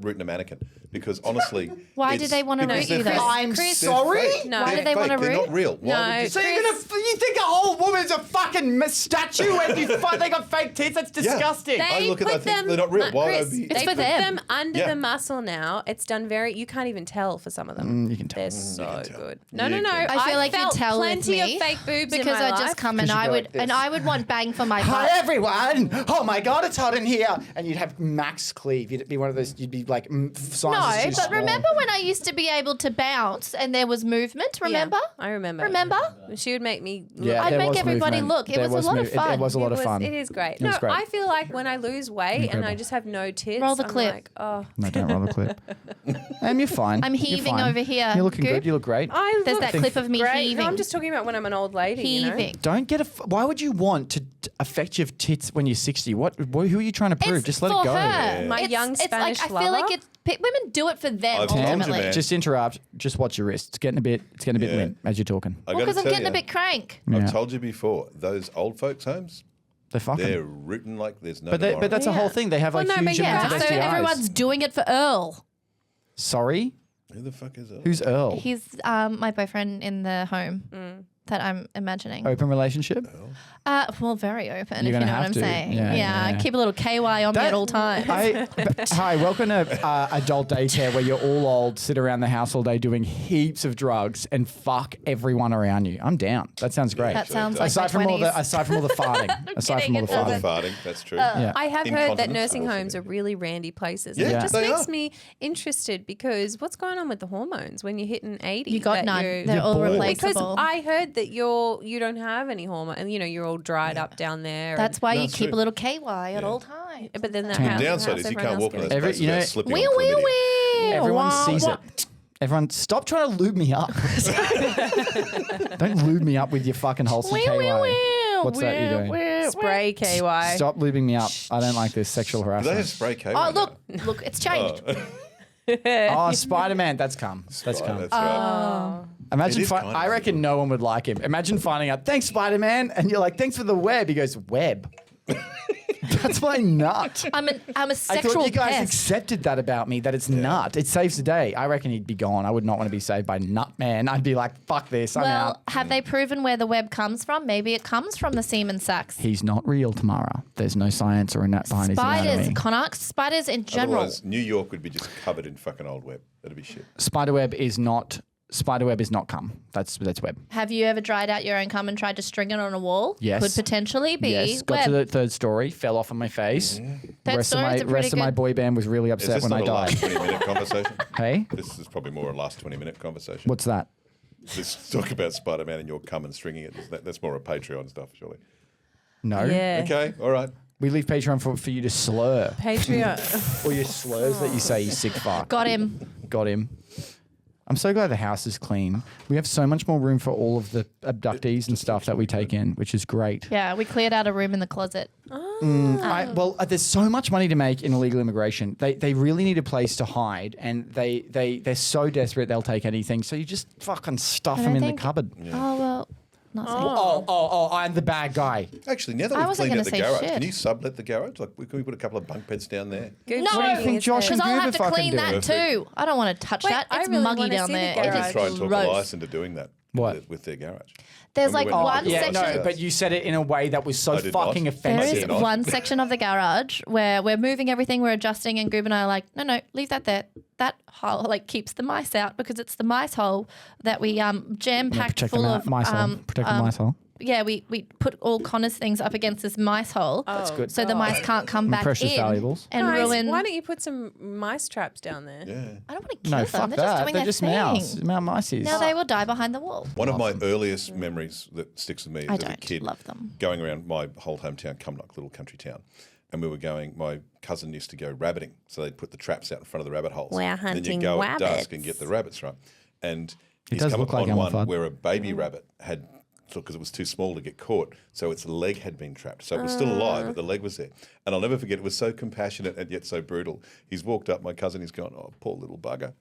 rooting a mannequin. Because honestly, Why do they want to root because they're you though? fake. I'm Chris- sorry? No. Why do They're they fake. wanna They're root? not real. Why No. would you So you think a whole woman's a fucking statue and they got fake tits? That's disgusting. I look at that, I think they're not real. Why would Chris, they be- they It's for put them. under Yeah. the muscle now. It's done very. You can't even tell for some of them. you can tell. They're so tell. good. No, You no, no. can. I feel like you felt tell with plenty me of fake boobs in because my I life. just come and 'Cause you I go would like this. and I would want bang for my Hi butt. everyone! Oh my god, it's hot in here! And you'd have max cleave. You'd be one of those. You'd be like sizes No, too but small. remember when I used to be able to bounce and there was movement? Remember? Yeah, I remember. Remember? She would make me. Look. Yeah, I'd there make was everybody movement. look. It was a lot of fun. It was a lot of fun. It is great. It was No, great. I feel like when I lose weight and Incredible. I just have no tits, Roll the I'm clip. like, oh. No, don't roll the clip. You're fine. I'm You're heaving fine. over here. You're looking Goop. good. You look great. I There's look that clip of me great. heaving. No, I'm just talking about when I'm an old lady. Heaving. Don't get a. Why would you want to affect your tits when you're 60? Who are you trying to prove? It's Just let for it go. her. My young it's like Spanish I feel like lover. it's women do it for them I've told you, ultimately. man. Just interrupt. Just watch your wrist. It's getting a bit Yeah. limp as you're talking. I Well, gotta because I'm tell getting a you, bit crank. Yeah. I've told you before, those old folks' homes, They're fucking. they're rooting like there's no but tomorrow. that's a whole thing. They have Well, like no, but huge yeah, amounts of So STIs. everyone's doing it for Earl. Sorry? Who the fuck is that? Who's Earl? He's my boyfriend in the home that I'm imagining. Open relationship? Well, very open, You're if you gonna know what have I'm to. saying. Yeah, yeah. Keep a little KY on me That- at all times. Hi, welcome to adult daycare where you're all old, sit around the house all day doing heaps of drugs and fuck everyone around you. I'm down. That sounds great. That sounds like aside my from all the 20s. aside from all the farting. Aside from all the kidding, Oh, the farting. farting, that's true. Yeah. I have heard that Incontinence nursing also homes are can really randy places. Yeah, And it just they makes are. me interested because what's going on with the hormones when you're hitting 80? You got that none. you're- They're all bored. Because replaceable. I heard that you don't have any hormone and you're all dried up down there. That's why you That's keep true. a little KY at all times. But then that The house, Downside is you everyone can't walk else on gets those Every- places you know- without slipping Wee on wee chlamydia. wee. Everyone Wah, sees wah. it. Everyone, stop trying to lube me up. Don't lube me up with your fucking wholesome Wee, KY. wee, wee, What's that you're doing? wee, wee. spray KY. Stop lubing me up. I don't like this sexual Do they have harassment. spray K? Oh, look, it's changed. Oh, Spider-Man, that's come. That's come. That's right. Imagine, It is kind of I reckon no one would like him. Imagine finding out, thanks, Spider-Man. And you're like, thanks for the web. He goes, web. That's my nut. I'm a I sexual thought you guys pest. accepted that about me, that it's nut. It saves the day. I reckon he'd be gone. I would not want to be saved by Nut Man. I'd be like, fuck this, I'm Well, out. have they proven where the web comes from? Maybe it comes from the semen sacs. He's not real, Tamara. There's no science or a nut behind his Spiders, anatomy. Connacht, spiders in general. Otherwise, New York would be just covered in fucking old web. That'd be shit. Spiderweb is not cum. That's web. Have you ever dried out your own cum and tried to string it on a wall? Yes. Could potentially be Yes, got web. to the third story, fell off on my face. Third Rest of story's my a pretty rest of my good- boy band was really Is upset this when I not a last died. 20-minute conversation? Hey, This is probably more a last 20-minute conversation. what's that? Let's talk about Spider-Man and your cum and stringing it. That's more a Patreon stuff, surely. No. Yeah. Okay, all right. We leave Patreon for you to slur. Patreon. Or your slurs that you say, you sick fuck. Got him. Got him. I'm so glad the house is clean. We have so much more room for all of the abductees and stuff that we take in, which is great. Yeah, we cleared out a room in the closet. There's so much money to make in illegal immigration. They really need a place to hide, and they're so desperate they'll take anything. So you just fucking stuff And them I in the think- cupboard. Oh, well, nothing. Oh, I'm the bad guy. Actually, now that I we've wasn't cleaned out gonna the say garage, shit. can you sublet the garage? Like, can we put a couple of bunk beds down there? Good No, What do you think Josh because and I'll Goober have to fucking clean do? that too. I don't want to touch Wait, that. I It's really muggy wanna down see the there. I garage. did It is try and talk gross. Elias into doing that. What? With their garage. There's When we like went one to Yeah, section. no, but you said it in a way that was so I did not. fucking There There offensive. is did not. one section of the garage where we're moving everything, we're adjusting, and Goob and I are like, no, leave that there. That hole like keeps the mice out because it's the mice hole that we jam packed Protect full the of mice hole. Protect the mice hole. we put all Connor's things up against this mice hole. That's good. So the mice can't come back Precious in valuables. and Guys, ruin. why don't you put some mice traps down there? Yeah. I don't want to kill No, them. fuck They're that. just doing They're their just thing. mice. Now they will die behind the wall. One of my earliest memories that sticks with me I as a don't kid, love them. going around my whole hometown, Cumnock, little country town, and we were going. My cousin used to go rabbiting, so they'd put the traps out in front of the rabbit holes. We're and then hunting you go at dusk rabbits. and get the rabbits, right? And he's does come look like upon one Elmer Fudd. where a baby rabbit had, because it was too small to get caught, so its leg had been trapped. So it was still alive, but the leg was there. And I'll never forget, it was so compassionate and yet so brutal. He's walked up, my cousin, he's gone, oh, poor little bugger.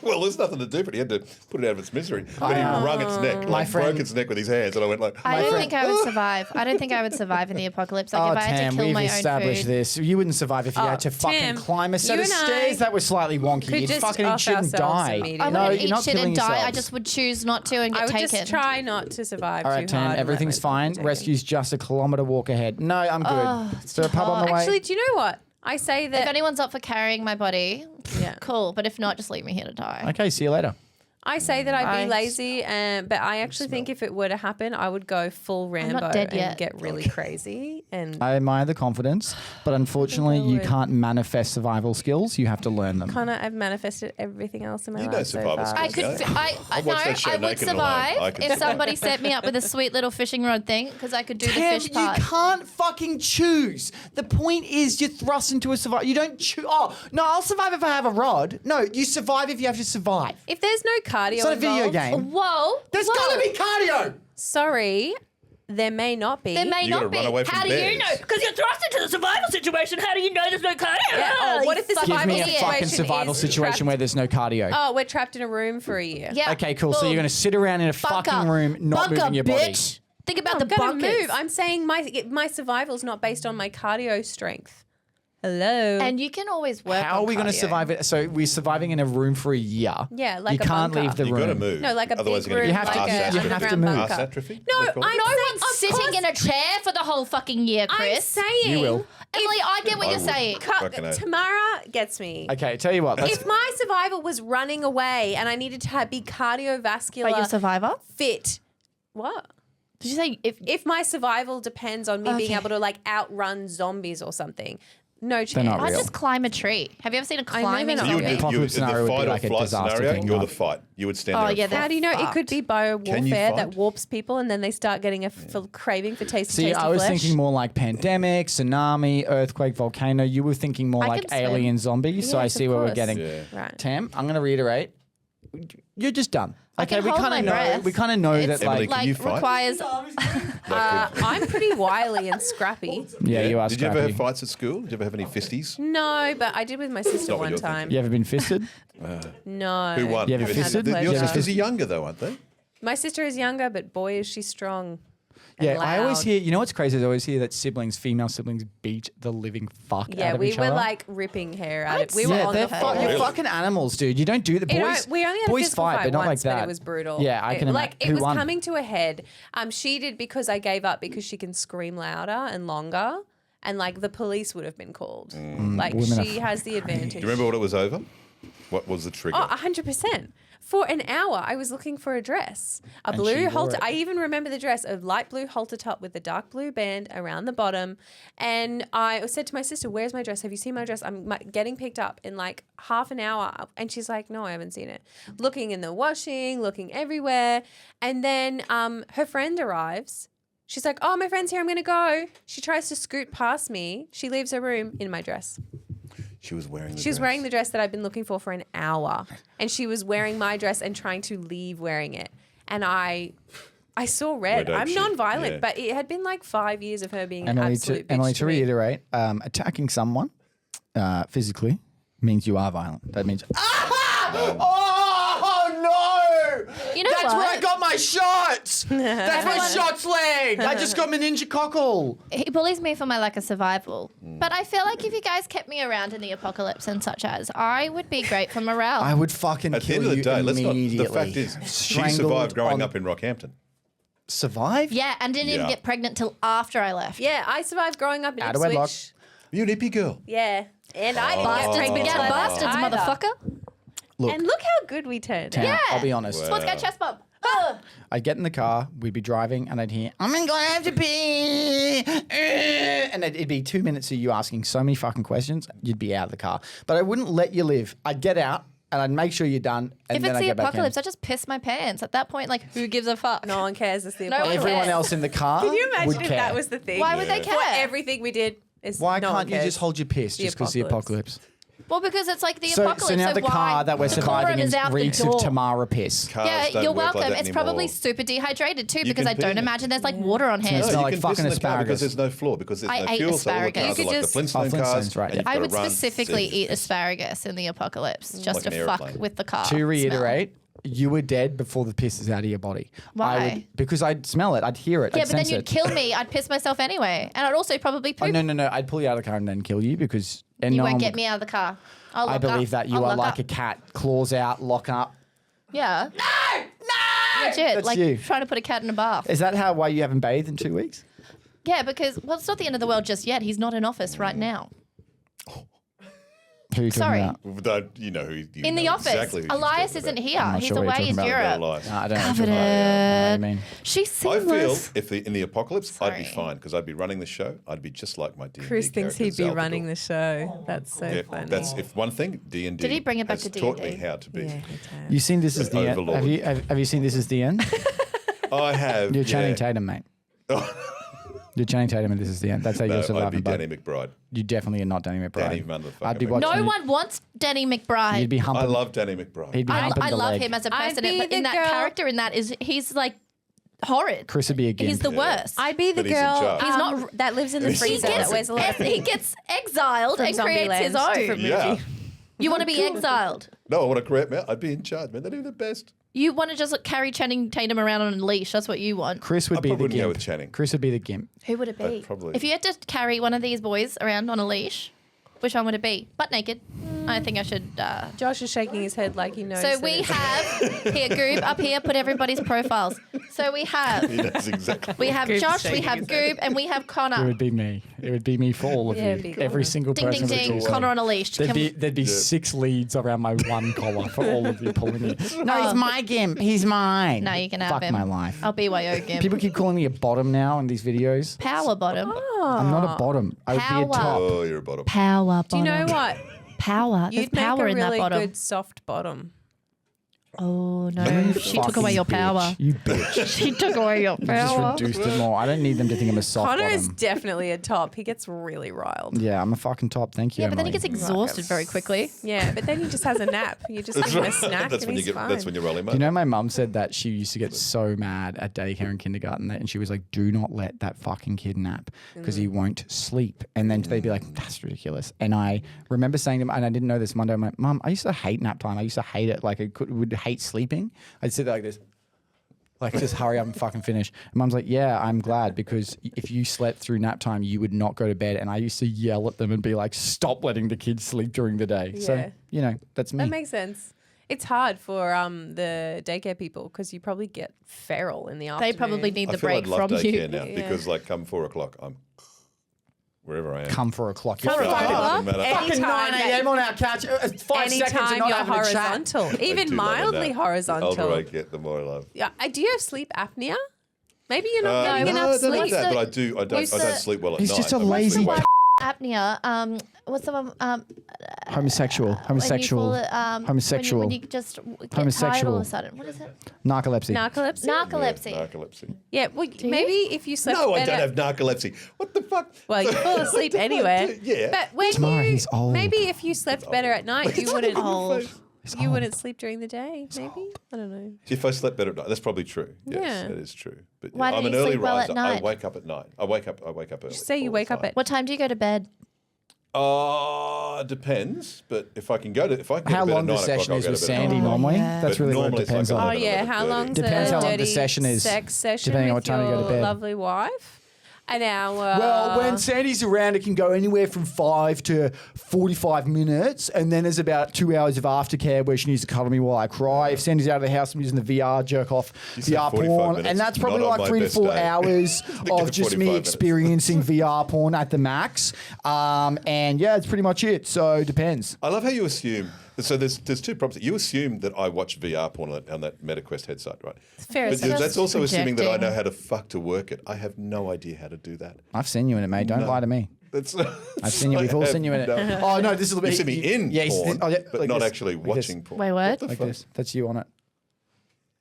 Well, there's nothing to do, but he had to put it out of its misery. But he wrung its neck, like broke its neck with his hands, and I went like, I don't think I would survive. I don't think I would survive in the apocalypse. Like if I had to kill we've my own established food. this. You wouldn't survive if you had to fucking Tim, climb a set you of and I stairs that were slightly wonky. could You'd just fucking eat off shit and ourselves die. immediately. I No, wouldn't you're eat not shit killing and die. I yourselves. just would choose not to and get I would taken. just try not to survive All right, too Tam, hard. and let everything's myself fine. be taken. Rescue's just a kilometre walk ahead. No, I'm good. Is there a pub on the way? Actually, do you know what? I say If that anyone's up for carrying my body, Yeah. cool. But if not, just leave me here to die. Okay, see you later. I'd I- be lazy, but I actually think if it were to happen, I would go full Rambo not dead and yet. get really crazy. And I admire the confidence, but unfortunately, you can't manifest survival skills. You have to learn them. Connor, I've manifested everything else in my You life know so survival far. skills. I could. Okay. I I'll watch that show would Naked and Alone. survive I could if survive. somebody set me up with a sweet little fishing rod thing because I could do the Tam, fish you part. can't fucking choose. The point is you're thrust into a survival. You don't choose. Oh, no, I'll survive if I have a rod. No, you survive if you have to survive. If there's no cardio It's not a video involved, game. Whoa! There's whoa. got to be cardio. sorry, there may not be. There may You not gotta be. run away from How do you bears. know? Because you're thrust into the survival situation. How do you know there's no cardio? Yeah, oh, what if the Give survival me a situation fucking survival is situation trapped- where there's no cardio. Oh, we're trapped in a room for a year. Yeah. Okay, cool. So you're going to sit around in a Bunker. fucking room, not Bunker, moving your body. bitch. Think about I'm the gonna bunkers. move. I'm saying my survival's not based on my cardio strength. Hello. And you can always work. How are on we going to cardio. survive it? So we're surviving in a room for a year. Yeah, like you a can't bunker. leave the You've room. got to move. No, like a Otherwise big you're room, gonna have like to- a you have to underground move. bunker. Arse atrophy? No, Is that called? I'm No saying, one's of sitting course, in a chair for the whole fucking year, I'm Chris. saying You will. Emily, I get what I you're would. saying. Fucking oath. Tamara gets me. Okay, tell you what. Let's, If my survival was running away and I needed to be cardiovascular But you're survivor? fit, what? Did you say if If my survival depends on me being Okay. able to like outrun zombies or something, no chance. They're not I real. just climb a tree? Have you ever seen a I know climbing they're So not you real. would do, Apocalypse the scenario would be fight or like a flight disaster scenario, thing, you're not- the fight. You would stand Oh, there. and yeah, fight. How do you know it could be bio Can you warfare fight? that warps people and then they start getting a craving for tasty, See, tasty I was flesh? thinking more like pandemic, tsunami, earthquake, volcano. You were thinking more I like can swim. alien zombies. So I Yes, see of where we're course. getting. Yeah. Right. Tam, I'm going to reiterate. You're just done. Okay, can we hold kind my of know. breath. We kind of know it's that, Emily, like, can you like fight? requires. I'm pretty wily and scrappy. yeah, you are. Did you ever have scrappy. fights at school? Did you ever have any fisties? No, but I did with my sister Not what one you're time. You ever been fisted? No. Who won? You ever fisted? Your You ever sisters are younger though, aren't they? My sister is younger, but boy, is she strong. And Yeah, I always loud. hear. You know what's crazy? Is I always hear that female siblings, beat the living fuck Yeah, out of we each were other. like ripping hair out. We were yeah, on they're, the floor. they're Really? fucking animals, dude. You don't do the You know, boys. we only had a boys physical fight, but not once, like that. But it was brutal. Yeah, I can Like imagine. it was Who won? coming to a head. She did because I gave up because she can scream louder and longer, and like the police would have been called. Like women are she has the advantage. Do you remember what it was over? What was the trigger? Oh, 100%. For an hour, I was looking for a dress, a she blue wore halter. it. I even remember the dress, a light blue halter top with a dark blue band around the bottom. And I said to my sister, "Where's my dress? Have you seen my dress? I'm getting picked up in like half an hour." And she's like, "No, I haven't seen it." Looking in the washing, looking everywhere. And then her friend arrives. She's like, "Oh, my friend's here. I'm going to go." She tries to scoot past me. She leaves her room in my dress. She was wearing the She was dress. wearing the dress that I've been looking for an hour, and she was wearing my dress and trying to leave wearing it. And I saw red. don't I'm she? non-violent, Yeah. but it had been like 5 years of her being an Emily, absolute bitch Emily, to to me. reiterate, attacking someone physically means you are violent. That means. Oh no! You know That's what? where I got my shots. That's my Everyone- shots leg. I just got my ninja cockle. He bullies me for my lack of survival. But I feel like if you guys kept me around in the apocalypse and such as, I would be great for morale. I would fucking At the kill end of the you day, let's not. immediately. The fact is, she Strangled survived growing on- up in Rockhampton. Survive? yeah, and didn't even Yeah. get pregnant till after I left. Yeah, I survived growing up in Out of wedlock. Ipswich. You an hippie girl. Yeah, and I didn't get Bastards pregnant begat till I left bastards, either. motherfucker. Look, And look how good we turned Tam, out. I'll be honest. Sports guy chest bump. I'd get in the car, we'd be driving, and I'd hear, I'm going to have to pee. And it'd be 2 minutes of you asking so many fucking questions, you'd be out of the car. But I wouldn't let you live. I'd get out, and I'd make sure you're done, and If then it's I'd the get back in. apocalypse, I just piss my pants. At that point, like, who gives a fuck? No one cares. It's the No one apocalypse. Everyone cares. else in the car Can you imagine would if care. that was the thing? Why would they care? For everything we did is Why no one can't you cares. just hold your piss just because the apocalypse? Well, because it's like the So apocalypse. now the why car that we're the surviving Corin in is out the reeks of door. Tamara piss. Cars Yeah, don't you're work welcome. Like that It's probably anymore. super dehydrated too, You because can I don't pee. imagine there's like water on hand. It's No, smell you like can fucking piss in the car because asparagus. there's no floor, because there's I no ate fuel. So all the asparagus. cars You are could like just- the Flintstone Flintstones, cars. right, and yeah. you've I gotta would run. specifically It's- eat asparagus in the apocalypse just Like to an fuck aeroplane. with the car. To smell. reiterate, you were dead before the piss is out of your body. Why? Because I'd smell it, I'd hear it, Yeah, I'd but then sense you'd it. kill me. I'd piss myself anyway, and I'd also probably Oh, poop. no, I'd pull you out of the car and then kill you because and You no won't one get would- me out of the car. I'll I lock believe up. that you I'll are lock like up. a cat, claws out, lock up. Yeah. No. Legit, That's like you. trying to put a cat in a bath. Is that why you haven't bathed in 2 weeks? Yeah, because it's not the end of the world just yet. He's not in office right now. Who are you talking Sorry. about? You know who you In the know office, exactly who she's Elias talking isn't about. here. I'm not He's sure what away you're in talking about. Europe. Elias. No, I don't know. Covered what it. you mean. She's I feel seamless. if in the apocalypse, I'd be Sorry. fine because I'd be running the show. I'd be just like my D&D Chris thinks he'd character, be Zalthador. running the show. That's so Yeah, funny. that's if one thing D&D Did he bring it back has to taught me D&D? how to be. yeah, he can. You seen This Is the End? Overlord. Have you seen This Is the End? I have. You're Channing yeah. Tatum, mate. You're Channing Tatum and This Is the End. That's how No, you're I'd surviving, be bud. Danny McBride. You definitely are not Danny McBride. Danny motherfucking I'd be McBride. watching. No one wants Danny McBride. You'd be humping. I love Danny McBride. He'd be I humping the love leg. him as a I'd person, be but the in that girl- character in that he's like horrid. Chris would be a gimp. He's the worst. I'd be the But he's in girl charge. He's not- that lives in the He's in freezer charge. that wears a lot of he gets exiled From and creates his own. Zombieland. Different Yeah. movie. You want to be exiled. No, I want to create, man. I'd be in charge, man. They'd be the best. You want to just like, carry Channing Tatum around on a leash. That's what you want. Chris would I be the probably wouldn't go gimp. with Channing. Chris would be the gimp. Who would it be? probably- If you had to carry one of these boys around on a leash, which one would it be? Butt naked. I think I should. Josh is shaking his head like he knows. So that we it's- have here, Goob up here. Put everybody's profiles. So we He have knows exactly. we have Goob's Josh, we shaking have his head. Goob, and we have It Connor. would be me. It would be me for all of Yeah, you. it'd be Every Connor. single Ding person. ding would ding. be Connor on a leash. There'd be 6 leads around my one collar for all of you pulling it. No, Oh. he's my gimp. He's mine. No, you can have Fuck him. my life. I'll BYO Gimp. People keep calling me a bottom now in these videos. Power bottom. I'm not a bottom. I would be a Power. top. Oh, you're a bottom. Power bottom. Do you know what? Power. There's You'd make power a in that really bottom. good soft bottom. Oh no, she took away your power. You bitch. She took away your You just power. reduced it more. I don't need them to think I'm a soft Connor is bottom. definitely a top. He gets really riled. Yeah, I'm a fucking top. Thank you. Yeah, but then he Emily. gets exhausted very quickly. Yeah, but then he just has a nap. You just give him a snack That's and when you he's get. fine. That's when you roll him up. You know, my mum said that she used to get so mad at daycare and kindergarten, and she was like, "Do not let that fucking kid nap because he won't sleep." And then they'd be like, "That's ridiculous." And I remember saying to them, and I didn't know this Monday. I'm like, "Mum, I used to hate nap time. I used to hate it. Like, would hate sleeping. I'd sit there like this." Like, just hurry up and fucking finish. And Mum's like, yeah, I'm glad because if you slept through nap time, you would not go to bed. And I used to yell at them and be like, stop letting the kids sleep during the day. Yeah. So, you know, that's me. That makes sense. It's hard for the daycare people because you probably get feral in the They afternoon. probably need I the feel break I'd love from daycare you. now Yeah. because, like, come 4 o'clock, I'm wherever I am. Come for a clock. Come You're for a fucking- clock. Matter. Anytime Fucking 9 that- a.m. on our couch. 5 seconds Anytime of not you're having a chat. horizontal, I even do love a mildly nap. horizontal. The older I get, the more I love. Yeah, do you have sleep apnea? Maybe you're not getting no, enough I don't sleep. have that, the- but I do. I don't what's the- sleep well at He's night. just a I mostly lazy wake Apnea. What's the one? Homosexual. When you Homosexual. fall, Homosexual. When you just get tired all Homosexual. of a sudden. What is it? Narcolepsy. Narcolepsy? Narcolepsy. narcolepsy. Yeah, well, maybe if you slept No, I better. don't have narcolepsy. What the fuck? Well, you fall asleep anywhere. Yeah. But when Tamara, you, he's old. maybe if you slept better at night, you wouldn't. Old. You wouldn't sleep during the day. Maybe I don't know. If I slept better at night, that's probably true. Yes, Yeah. that is true. But Why I'm don't an you early sleep well at riser. night? I wake up at night. I wake up early. Just say you all wake the up time. at. What time do you go to bed? Depends. But if I can go to, if I can How get long to bed the at 9 o'clock, session I'll is go with to bed at Sandy 9. normally? yeah. That's But really what it normally it's depends like on. Oh I yeah, don't know, how 30. long's Depends a how long the dirty session is, sex session depending on with what time you go to your bed. lovely wife? An hour. Well, when Sandy's around, it can go anywhere from 5 to 45 minutes. And then there's about 2 hours of aftercare where she needs to cuddle me while I cry. If Sandy's out of the house, I'm using the VR jerk off, You said VR 45 porn. minutes, And that's probably not on like my 3 to best 4 day. hours Get of just 45 me minutes. experiencing VR porn at the max. And yeah, it's pretty much it. So it depends. I love how you assume So there's two problems. You assume that I watch VR porn on that MetaQuest headset, right? Fair But enough. that's also assuming that I know projecting. how to fuck to work it. I have no idea how to do that. I've seen you in it, mate. Don't lie to me. I've seen you. We've all seen you in it. Oh no, this is You see me in porn, but like not this, actually like watching this, porn. Wait, what? the like fuck? this. That's you on it.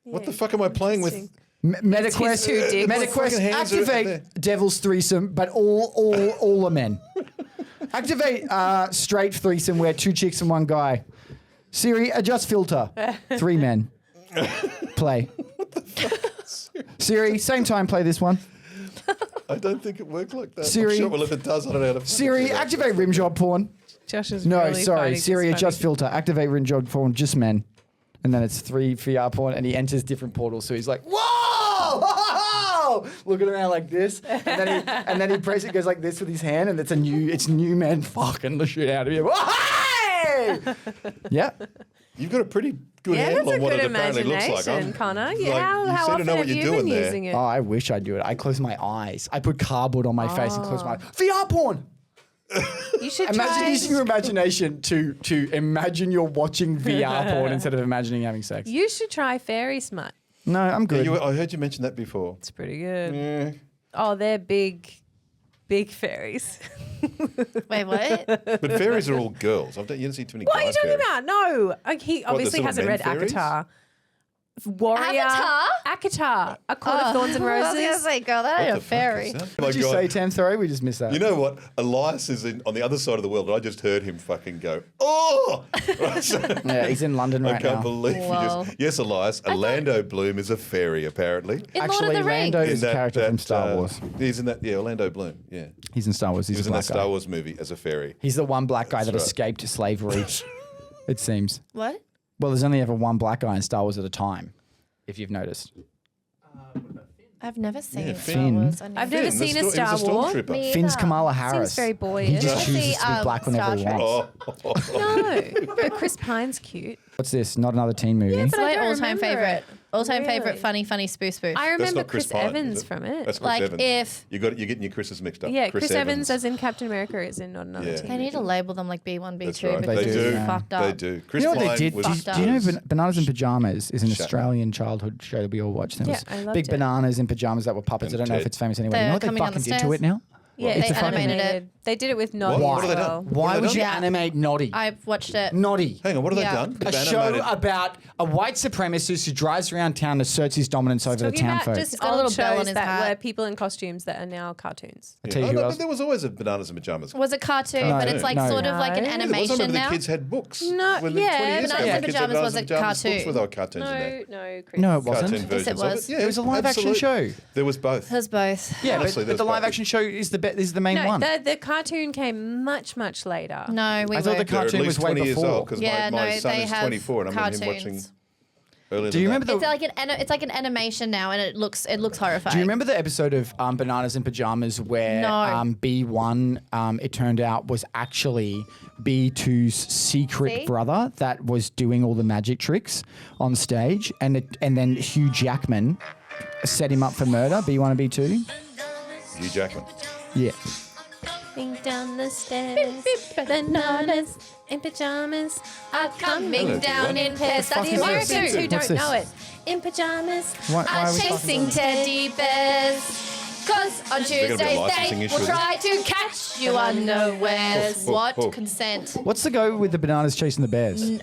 What the fuck am I playing with? MetaQuest. two dicks. My fucking MetaQuest. hands are there. Activate Devil's Threesome, but all are men. Activate straight threesome where 2 chicks and 1 guy. Siri, adjust filter. 3 men. Play. Siri, same time. Play this one. I don't think it works like that. Siri- I'm sure, well, if it does, I don't know how to. Siri, activate rim job porn. Josh is No, really sorry. finding Siri, this adjust funny. filter. Activate rim job porn. Just men. And then it's 3 VR porn, and he enters different portals. So he's like, whoa, looking around like this, and then he presses, goes like this with his hand, and it's new men fucking the shit out of you. Hey! Yeah. You've got a pretty good Yeah, handle that's a on what good it apparently looks like. imagination, Connor. Like, How you seem often to know what have you're you doing been there. using it? Oh, I wish I do it. I close my eyes. I put cardboard on my face and close my eyes. VR porn. You should Imagine try. using your imagination to imagine you're watching VR porn instead of imagining having sex. You should try fairy smut. No, I'm Yeah, good. I heard you mention that before. It's pretty good. Yeah. Oh, they're big fairies. Wait, what? But fairies are all girls. You don't see too many What are you guy talking fairies. about? No, he obviously sort of hasn't men read fairies? ACOTAR. Warrior. Avatar? ACOTAR. A Court of Thorns and I was gonna Roses. say, girl, that What ain't the a fuck fairy. is that? Oh What my did you God. say, Tam? Sorry, we just missed that. You know what? Elias is on the other side of the world, and I just heard him fucking go, oh! Right, so- Yeah, he's in London I right can't now. believe you Whoa. just... Yes, Elias, Orlando Bloom is a fairy, apparently. In Lord Actually, of the Rings. Lando is a character from Star Wars. He's in that, yeah, Orlando Bloom, yeah. He's in Star Wars. He He's was a in that black Star guy. Wars movie as a fairy. He's the one black guy that That's right. escaped slavery. It seems. What? Well, there's only ever one black guy in Star Wars at a time, if you've noticed. I've never seen Yeah, Star Finn. Wars. I've never Finn, seen the a sto- he was Star Wars. stormtrooper. Me Finn's either. Kamala Harris. Seems very He boyish. just Never chooses see, to be black whenever he Star Trek. wants. Oh, No, but Chris Pine's cute. What's this? Not another teen movie. but It's I my don't all-time remember favorite. it. All-time favorite Really? funny spoof. I that's remember not Chris Chris Pine, Evans is it? from it. That's Chris Like, Evans. if- You're getting your Chris's mixed up. Yeah, Chris Evans as in Captain America is in Not Another Yeah. Teen. They need to label them like B1, B2 That's right. because They it's do, yeah. fucked up. They do. Chris You know what they Pine did? was- Do you know Bananas in Pajamas is an Shut up. Australian childhood show that we all watched? There Yeah, was I loved big it. bananas in pajamas that were puppets. And I don't know if Ted. it's famous anyway. They're You know what they coming down fucking the did to stairs. it now? Yeah, It's they a fucking- animated it. They did it with Noddy What? as What have they well. done? Why What have would they you done? animate Noddy? I've watched it. Noddy. Hang on, what have Yeah. they done? A They've show animated- about a white supremacist who drives around town and asserts his dominance over the Talking town about folk. just He's got a old little bell on shows his that hat. were people in costumes that are now cartoons. I tell you who no, else. but there was always a Bananas in Pajamas. Was a cartoon, but it's like no. sort of like an No. Yeah, there was. I animation remember now. the kids had books. No, When yeah, 20 years Bananas ago, in the kids had Pajamas Bananas was in a Pajamas cartoon. books with our cartoons in there. No, Chris. No, it Cartoon wasn't. versions it was. of it. Yeah, It was a live action absolutely. show. There was both. There's both. Yeah, Honestly, but there's the live both. action show is the main No, one. the cartoon came much later. No, we I thought were. the They're at cartoon least was way 20 years before. old because Yeah, my no, son they is have 24 and I remember him cartoons. watching earlier Do you than remember that. the? It's like an animation now, and it looks horrifying. Do you remember the episode of Bananas in Pajamas where No. B1, it turned out, was actually B2's secret See? brother that was doing all the magic tricks on stage, and then Hugh Jackman set him up for murder, B1 and B2? Hugh Jackman. Yeah. Walking down the stairs, bananas in pajamas are coming Hello, down everyone. in pairs. fuck Study is Americans this? who What's don't this? know it. In pajamas Why are are we talking chasing about this? teddy bears. Cause on They're gonna be Tuesdays licensing they issues. will try to catch you unawares. Oh, oh, What oh. consent? What's the go with the bananas chasing the bears?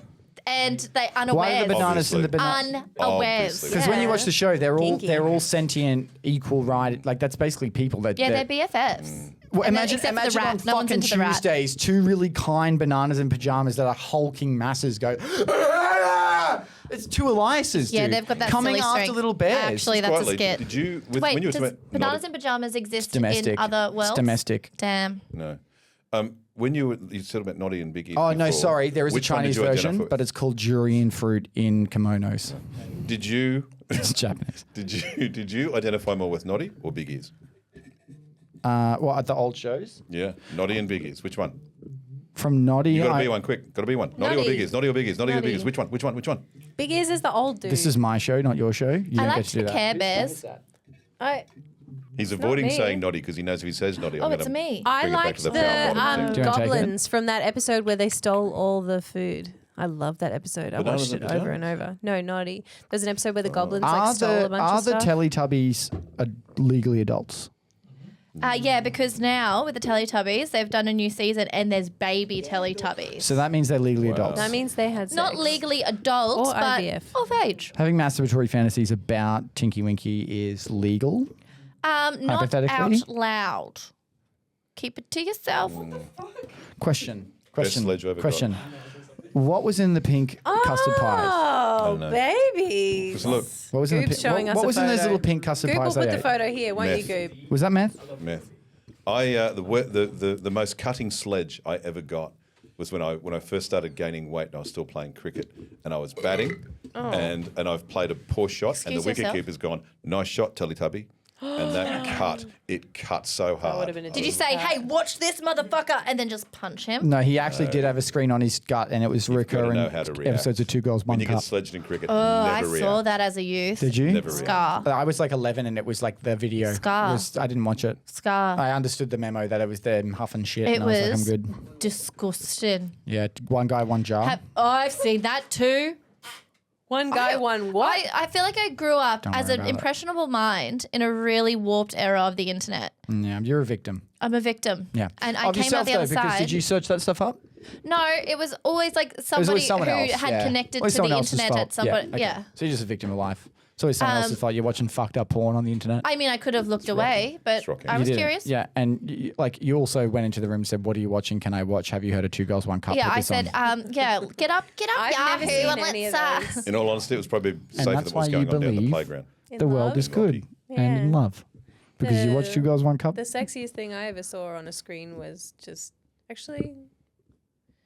And they Why are the unawares. bananas in the bananas? Unawares. Obviously. Because when you watch the show, they're all Kinky. sentient, equal right. Like that's basically people that. Yeah, that, they're BFFs. Well, And then imagine except for the imagine on rat. No one's fucking into the rat. Tuesdays, two really kind bananas in pajamas that are hulking masses go. "Ah!" It's two Eliases, Yeah, dude. they've got that coming silly after strength. little bears. Actually, that's a Quietly, skit. Did you, Wait, when you were does talking about bananas in pajamas exist domestic. in other worlds? It's domestic. Damn. No. When you said about Noddy and Biggie. Oh no, before, sorry. There is a which one did Chinese you version, identify- but it's called durian fruit in kimonos. Did you It's Japanese. did you identify more with Noddy or Big Ears? Well, at the old shows Yeah, Noddy and Big Ears. Which one? from Noddy. You got to I- be one quick. Got to be one. Noddy or Noddy. Big Ears? Noddy or Big Ears? Noddy or Big Noddy. Ears? Which one? Which one? Which one? Big Ears is the old dude. This is my show, not your show. You I don't get liked to do the that. Care Bears. He's avoiding me. saying Noddy because he knows if he says Noddy, Oh, I'm it's gonna me. I bring it back liked to the the flower bottom thing. Do you wanna take it? goblins from that episode where they stole all the food. I love that episode. I Bananas watched it and over pajamas? and over. No, Naughty. There's an episode where the goblins like stole a bunch Are of the stuff. Teletubbies legally adults? Yeah, because now with the Teletubbies, they've done a new season and there's baby Teletubbies. So that means they're legally adults. That means they had sex. Not legally adults, Or but IVF. of age. Having masturbatory fantasies about Tinky Winky is legal. Not Hypothetically? out loud. Keep it to yourself. Question. sledge I've ever Question. What was in the pink custard pies? Oh, know. baby. Just look, What was in the Goob's pink? showing us What a was in those photo. little pink custard Google pies? put they the ate? photo here, won't Meth. you, Goob? Was that meth? meth. The most cutting sledge I ever got was when I first started gaining weight and I was still playing cricket and I was batting and I've played a poor shot and the Excuse yourself. wicketkeeper's gone, nice shot, Teletubby. And that cut so hard. would have been a Did you say, hey, watch this motherfucker, and then just punch him? No, he actually did have a screen on his gut, and it was gotta recurring know how to react. episodes of Two Girls, When One you Cup. get sledged in cricket, Oh, I never saw react. that as a youth. Did you? Never react. Scar. I was like 11, and it was like the video. Scar. I didn't watch it. Scar. I understood the memo that it was them huffing shit, It and I was like, was I'm good. disgusting. Yeah, one guy, one jar. I've seen that too. One guy, one what? I feel like I grew up Don't as worry an about it. impressionable mind in a really warped era of the internet. Yeah, you're a victim. I'm a victim. Yeah. And I Of came yourself, out the other though, because side. did you search that stuff up? No, it was always like It was somebody always someone who else. had yeah. connected Always to the someone else's internet fault. at some point. okay. Yeah. So you're just a victim of life. It's always someone else's fault. You're watching fucked up porn on the internet. I mean, I could have looked away, but It's rocking. I You was did it. curious. Yeah, and you also went into the room and said, "What are you watching? Can I watch? Have you heard of Two Girls, One Cup?" Yeah, Put I this said, on." yeah, get up, I've never Yahoo, seen and any of let's those. In all honesty, it was probably safer than that's what was why you going on down the believe playground. the world love? is good and in Yeah. love because you watch The- Two Girls, One Cup. The sexiest thing I ever saw on a screen was just actually.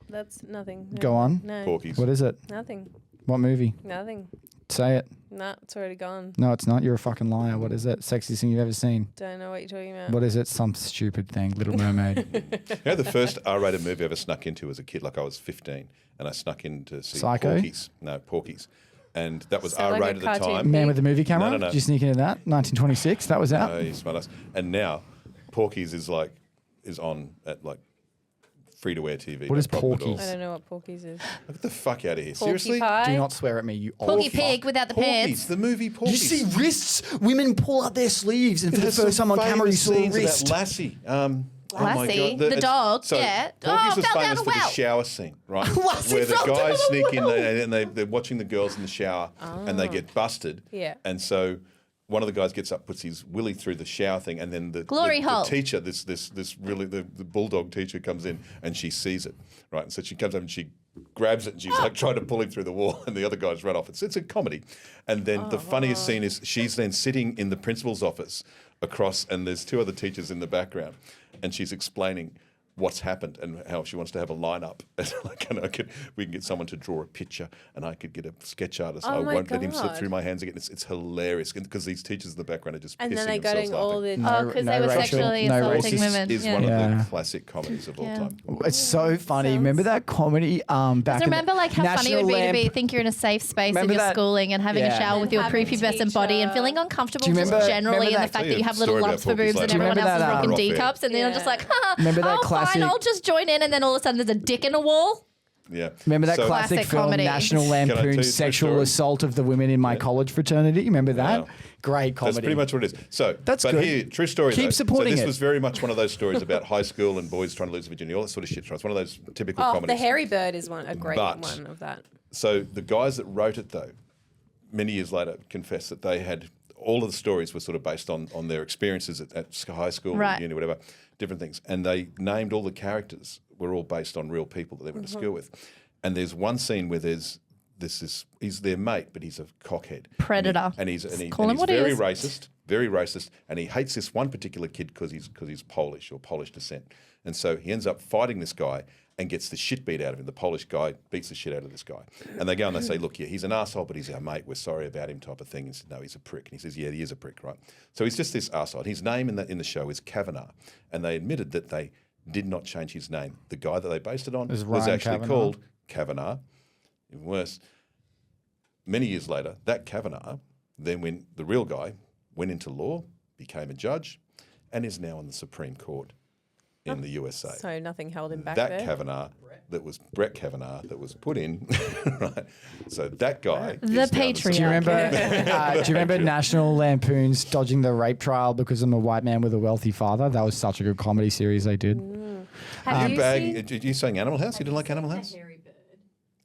That's nothing. No, Go on. No. Porkies. What is it? Nothing. What movie? Nothing. Say it. Nah, it's already gone. No, it's not. You're a fucking liar. What is it? Sexiest thing you've ever seen? Don't know what you're talking about. What is it? Some stupid thing. Little Mermaid. You know, the first R-rated movie I ever snuck into as a kid, like I was 15, and I snuck in to see Psycho? Porkies. No, Porkies. And that was Sound like a R-rated at the cartoon. time. Man with the movie camera. No, no. Did you sneak into that? 1926. That was out. Oh, you smart ass. And now, Porkies is on at like free-to-air TV. What no is problem at all. Porkies? I don't know what Porkies is. Get the fuck out of here. Porky Seriously? Pie? Do not swear at me, you old Porky fuck. Pig without the Porkies, pants. the movie Porkies. You see wrists? Women pull out their sleeves, and for the There's first some time on camera, you famous saw a scenes about wrist. Lassie. Oh my Lassie, God. the it's- dog, So yeah. Porkies Oh, was fell down famous a for the well. shower scene, right? Lassie Where the fell down guys a sneak in well. and they're watching the girls in the shower and they get busted. Yeah. And so one of the guys gets up, puts his willy through the shower thing, and then the Glory hole. teacher, this really the bulldog teacher comes in and she sees it, right? And so she comes up and she grabs it and she's like trying to pull him through the wall, and the other guys run off. It's a comedy, and then the funniest scene is she's then sitting in the principal's office across, and there's two other teachers in the background, and she's explaining what's happened and how she wants to have a lineup. And we can get someone to draw a picture, and I could get a sketch artist. Oh I my won't let him slip God. through my hands again. It's hilarious because these teachers in the background are just And pissing then they themselves got in all laughing. the. Oh, because they were racial- sexually no assaulting racist women. Is Yeah. one of Yeah. the classic comedies of all Yeah. time. It's so funny. Remember that comedy back Just in remember, the like, how funny it National would be Lamp- to think you're in a safe space Remember in your that- schooling and having a Yeah. shower with your And having prepubescent body and teacher- feeling uncomfortable Do you just remember- generally remember in the that- fact Tell that you you a have little story about lumps for Porky's boobs and later. everyone Do you else is remember rocking that, D Rock cups and then you're just Yeah. like, ha, Remember that oh, classic- fine, I'll just join in, and then all of a sudden there's a dick in a wall. Yeah. Remember that So- classic Classic film, comedy. National Can I tell you Lampoon's a true Sexual story? Assault of the Women in My College Fraternity? Remember that? Wow. Great comedy. That's pretty much what it is. So, That's but good. here, true story. Keep though. supporting so this it. was very much one of those stories about high school and boys trying to lose virginity, all that sort of shit. It's one of those typical Oh, comedies. the hairy bird is a great But- one of that. So the guys that wrote it, though, many years later, confessed that they had all of the stories were sort of based on their experiences at high school, Right. uni, whatever, different things, and they named all the characters were all based on real people that they went to school with. And there's one scene where he's their mate, but he's a cockhead, Predator. and he's Call him what he very is. racist, very racist, and he hates this one particular kid because he's Polish or Polish descent, and so he ends up fighting this guy and gets the shit beat out of him. The Polish guy beats the shit out of this guy, and they go and they say, "Look, yeah, he's an asshole, but he's our mate. We're sorry about him," type of thing. And he says, "No, he's a prick." And he says, "Yeah, he is a prick, right?" So he's just this asshole. His name in the show is Kavanagh, and they admitted that they did not change his name. The guy that they based it on was was Ryan actually Kavanagh. called Kavanagh. Even worse, many years later, that Kavanagh, then when the real guy went into law, became a judge, and is now on the Supreme Court. in the USA. So nothing held him back That there. Kavanaugh, that was Brett Kavanaugh, that was put in, right? So that guy, The is now patriarch. Do you remember National Lampoon's dodging the rape trial because I'm a white man with a wealthy father? That was such a good comedy series they did. Have you seen? Are you saying Animal House? You didn't like Animal House?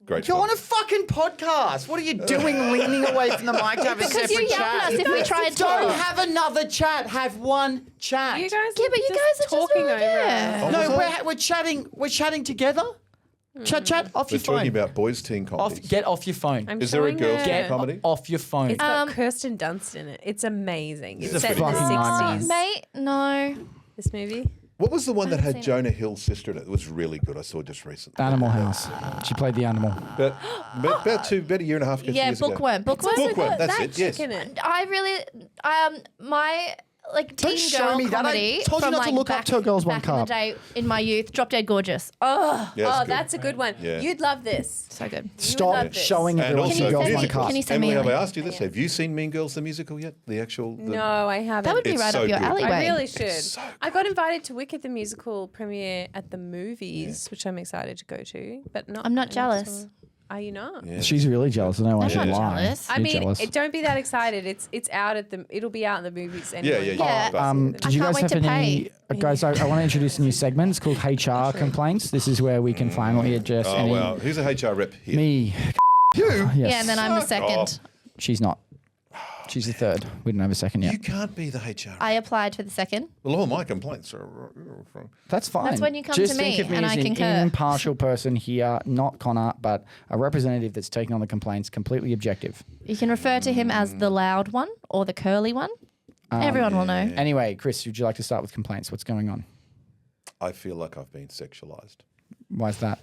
Great. You're film. on a fucking podcast. What are you doing leaning away from the mic to have a Because you separate yell at us chat? if we try and Don't talk. have another chat. Have one chat. You guys, Yeah, but you just guys are talking just over. yeah. us. No, we're chatting. We're chatting together. Chat off We're your phone. talking about boys' teen comedies. Get off your phone. I'm Is there a showing girls' her- teen Get comedy? off your phone. It's got Kirsten Dunst in it. It's amazing. It's set in the fucking nightmare. 60s. Mate, no. This movie. What was the one that had seen it. Jonah Hill's sister in it? It was really good. I saw just recently. Animal House. She played the animal. About a year and a half Yeah, years ago. Bookworm. Bookworm. Bookworm, that's that it, yes. chick in it. I really, my like Don't teen show girl me that. I comedy told you from not to like look up back, Two Girls, One back in the Cup. day in my youth. Drop Dead Gorgeous. Oh, Yeah, Oh, good. that's a good one. Yeah. You'd love this. so good. Stop love this. showing And everyone also, Two Girls, One musicals. Cup. Can you send me Emily, have a I link? asked you this? Have you seen Mean Girls the musical yet? The actual. No, I haven't. That would be It's right so up your good. alleyway. I really should. so I got invited to Wicked the musical premiere at the movies, which I'm excited to go to. But not. I'm not to- jealous. Are you not? Yeah. She's really jealous. I know why I'm she'd not lie. jealous. I You're mean, jealous. don't be that excited. It's out at the. It'll be out in the movies anyway. Yeah. Yeah. Did you I guys can't have wait to any guys? I want to introduce a new segment. It's called HR Complaints. This is where we can finally address Oh, any wow. Who's a HR rep here? me. You? Yes. Yeah, and then I'm the second. off. She's not. She's the third. We don't have a second yet. You can't be the HR. I applied for the second. Well, all my complaints are from. That's fine. That's when you come Just to think me of me and as I an concur. impartial person here, not Connor, but a representative that's taking on the complaints, completely objective. You can refer to him as the loud one or the curly one. Everyone will know. Anyway, Chris, would you like to start with complaints? What's going on? I feel like I've been sexualized. Why's that?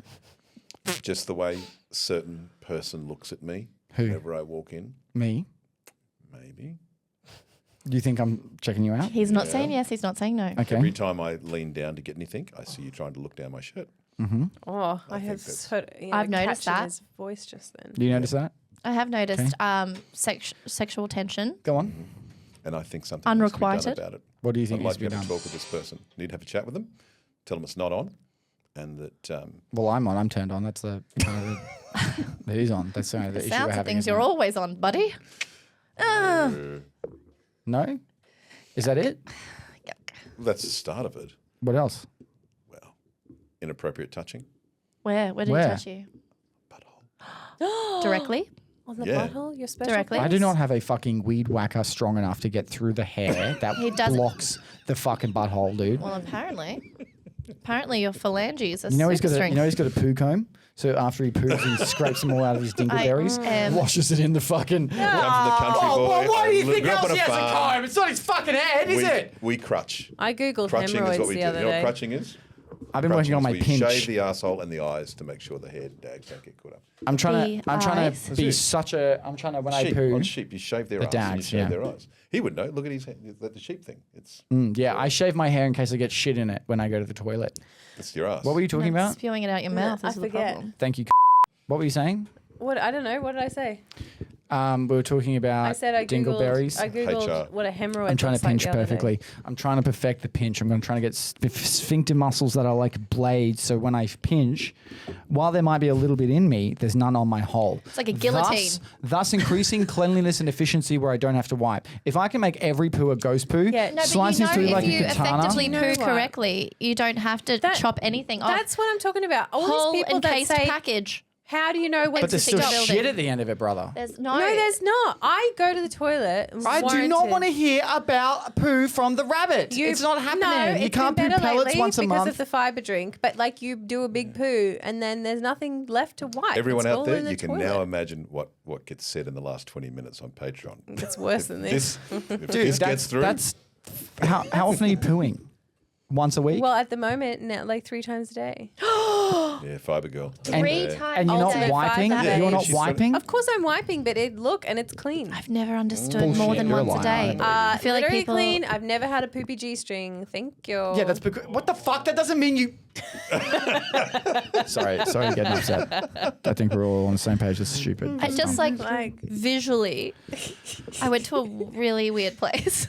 Just the way certain person looks at me Who? whenever I walk in. Me? Maybe. Do you think I'm checking you out? He's not saying yes. He's not saying no. Okay. Every time I lean down to get anything, I see you trying to look down my shirt. Oh, I have that's- heard. I've noticed catching that. his voice just then. Do you notice that? I have noticed sexual tension. Go on. And I think something needs to be done Unrequited? about it. What do you I'd think like needs to to be have a done? talk with this person. Need to have a chat with them. Tell them it's not on, and that Well, I'm on. I'm turned on. That's the. That is on. That's the issue we're Sounds of having. things isn't you're it? always on, buddy. No? Is that it? that's the start of it. What else? Well, inappropriate touching. Where did Where? he touch you? Butthole. Directly? On the Yeah. butthole, your special Directly? I place? do not have a fucking weed whacker strong enough to get through the hair that He doesn't- blocks the fucking butthole, dude. Well, apparently. Apparently your phalanges are You know he's got super a he's got a poo comb. So after he poops, he scrapes them all out of his dingleberries, washes it in the fucking. Come from the country boy. well, why do you think grew up else on he has a farm. comb? It's not his fucking head, is it? We crutch. I googled Crutching is hemorrhoids what we the do. other You know what day. crutching is? I've been working on my Crutching is where you pinch. shave the asshole and the eyes to make sure the hair dags don't get caught up. I'm trying to eyes. be such a. I'm trying to when Sheep, I poo. on sheep, you shave their The eyes and you dags, shave yeah. their eyes. He would know. Look at his the sheep thing. It's Yeah, I shave my hair in case I get shit in it when I go to the toilet. it's your ass. What were you talking That's about? spewing it out your mouth I is the forget. problem. Thank you. What were you saying? What? I don't know. What did I say? We were talking about I said I googled. dingleberries. I googled HR. what a hemorrhoid. I'm trying looks to like pinch the other day. perfectly. I'm trying to perfect the pinch. I'm going to try to get sphincter muscles that are like blades. So when I pinch, while there might be a little bit in me, there's none on my hole. It's like a guillotine. Thus increasing cleanliness and efficiency where I don't have to wipe. If I can make every poo a ghost poo, Yeah. No, but slice you it know, through if like you a katana. effectively You know poo what? correctly, you don't have to chop anything off. That's what I'm talking about. All whole these people that encased say, package. "How do you know when But to there's still stop?" shit at the end of it, brother. There's No, there's not. I go to the toilet. I do not want to hear about poo from the rabbit. It's not happening. No, You it's can't been poo better pellets lately once a because month. of the fiber drink. But like you do a big poo, and then there's nothing left to wipe. Everyone It's out all there, in the you can toilet. now imagine what gets said in the last 20 minutes on Patreon. It's worse than this. If Dude, this gets through, that's how often are you pooing? Once a week? Well, at the moment, now, like 3 times a day. yeah, fiber girl. Three Yeah. times and you're not Ultimate wiping? five You're days. not She's wiping? Of course, I'm wiping, but and it's clean. I've never understood Bullshit, more than you're a once a liar. day. I feel like literally people- clean. I've never had a poopy G-string. Thank you. Yeah, that's because. What the fuck? That doesn't mean you. sorry, getting upset. I think we're all on the same page. That's stupid. I just like Like- visually, I went to a really weird place.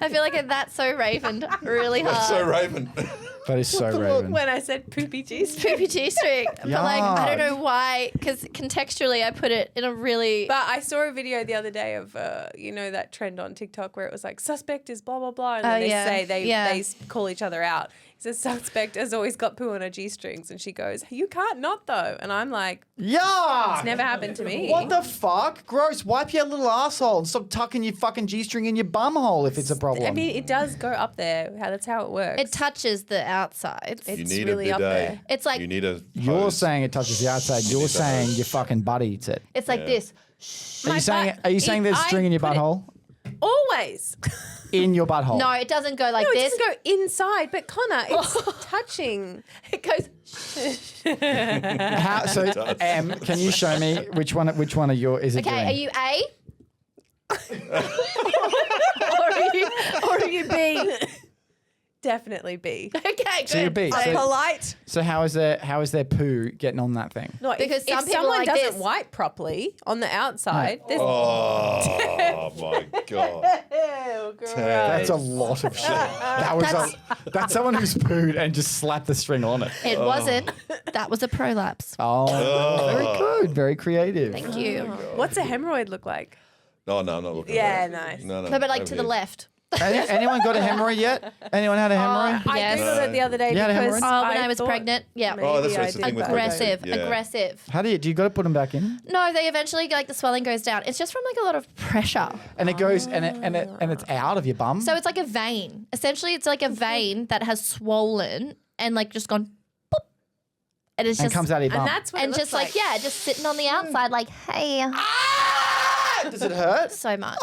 I feel like that's so Raven, really hard. That's so Raven. That is so Raven. When I said poopy G-string. Poopy G-string. But like, I don't know why, because contextually I put it in a really... But I saw a video the other day of, that trend on TikTok where it was like, suspect is blah, blah, blah. And then they call each other out. He says, suspect has always got poo on her G-strings. And she goes, you can't not though. And I'm like, yeah, it's never happened to me. What the fuck? Gross. Wipe your little asshole and stop tucking your fucking G-string in your bum hole if it's a problem. I mean, it does go up there. That's how it works. It touches the outside. It's You need really a up bidet. there. It's like... You need a You're hose. saying it touches the outside. You're saying your fucking butt eats it. It's like this. Are you saying there's string in your butthole? Always. In your butthole? No, it doesn't go like No, it this. doesn't go inside. But Connor, it's touching. It goes... Can you show me which one of your is it Okay, doing? are you A? or are you B? Definitely B. Okay, good. So you're B. I'm polite. So how is their poo getting on that thing? No, Because some if people someone like doesn't this. wipe properly on the outside, there's Oh my God. Ew, gross. That's a lot of shit. That's someone who's pooed and just slapped the string on it. It wasn't. That was a prolapse. Oh, very good, very creative. Thank you. What's a hemorrhoid look like? No, I'm not looking Yeah, at that. nice. No, No, but like over to the here. left. Anyone got a hemorrhoid yet? Anyone had a hemorrhoid? I Yes. googled it the other day You had a because hemorrhoid? When I was thought pregnant. Yeah. maybe Oh, that's I what's the did thing with that. Aggressive. Yeah. Aggressive. How do you got to put them back in? No, they eventually like the swelling goes down. It's just from like a lot of pressure. And it goes and it's out of your bum. So it's like a vein. Essentially, it's like a vein that has swollen and like just gone boop. And it's and just comes out of your bum. And that's what it and looks just like just sitting on the outside like, hey, Does it hurt? so much.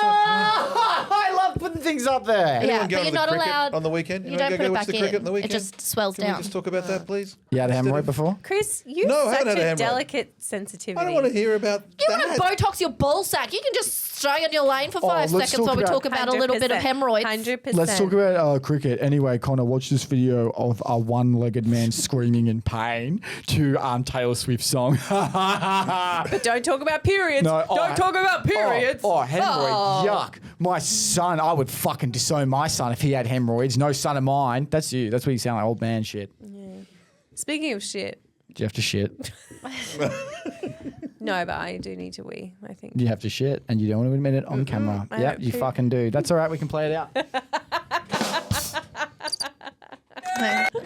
Oh, I love putting things up there. Yeah, Anyone but go to you're the not cricket allowed. on the weekend? You Anyone don't put it watch back the cricket in. on the weekend? It just swells Can down. we just talk about that, please? You had a Instead hemorrhoid of- before? Chris, you No, I have haven't such had a a hemorrhoid. delicate sensitivity. I don't want to hear about You that. want to Botox your ball sack? You can just stay on your lane for 5 let's seconds talk while we about- talk about a little bit of hemorrhoids. 100%. Let's talk about cricket. Anyway, Connor, watch this video of a one-legged man screaming in pain to Taylor Swift's song. But don't talk about periods. No, don't talk about periods. Oh, hemorrhoid. Yuck. My son, I would fucking disown my son if he had hemorrhoids. No son of mine. That's you. That's what you sound like, old man shit. Speaking of shit, Do you have to shit? no, but I do need to wee, I think. You have to shit, and you don't want to admit it on camera. I Yeah, don't you poo. fucking do. That's all right. We can play it out.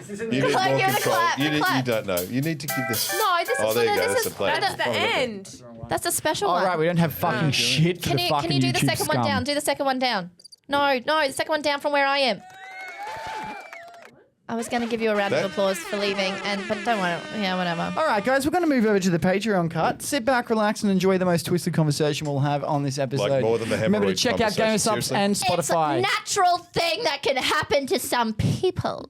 You need more Clap, give it a control. clap, You, a need, you clap. don't know. You need to give this. No, this is Oh, there you go. this That's is the play. That's the end. that's a special All one. right, we don't have fucking shit for Can the you fucking can you do the YouTube second scum. one down? Do the second one down. No, the second one down from where I am. I was going to give you a round of That- applause for leaving, but don't worry. Yeah, whatever. All right, guys, we're going to move over to the Patreon cut. Sit back, relax, and enjoy the most twisted conversation we'll have on this episode. Like more than the Remember to hemorrhoid check out Game of Subs conversation. and It's a Spotify. natural thing that can happen to some people.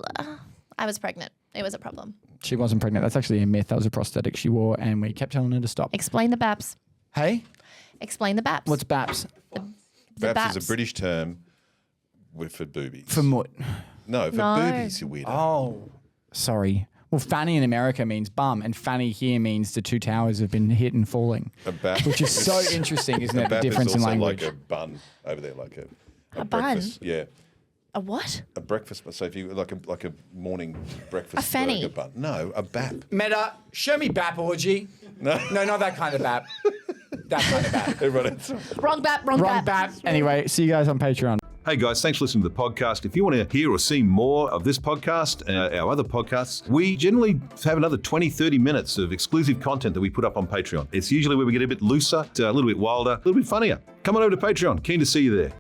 I was pregnant. It was a problem. She wasn't pregnant. That's actually a myth. That was a prosthetic she wore, and we kept telling her to stop. Explain the BAPS. Hey, Explain the BAPS. what's BAPS? the BAPS is a British term for boobies. For mutt. No, for No. boobies, you weirdo. Oh, sorry. Well, fanny in America means bum, and fanny here means the two towers have been hit and falling, A BAP. which is so interesting, isn't A it? The BAP difference is in also language. like a bun over there, like a bun? breakfast. Yeah. A what? A breakfast. So if you like a morning breakfast A fanny. burger bun. No, a BAP. Meta, show me BAP orgy. No. No, not that kind of BAP. That kind of BAP. Everyone else. Wrong BAP. Wrong Wrong BAP. BAP. Anyway, see you guys on Patreon. Hey guys, thanks for listening to the podcast. If you want to hear or see more of this podcast, our other podcasts, we generally have another 20, 30 minutes of exclusive content that we put up on Patreon. It's usually where we get a bit looser, a little bit wilder, a little bit funnier. Come on over to Patreon. Keen to see you there.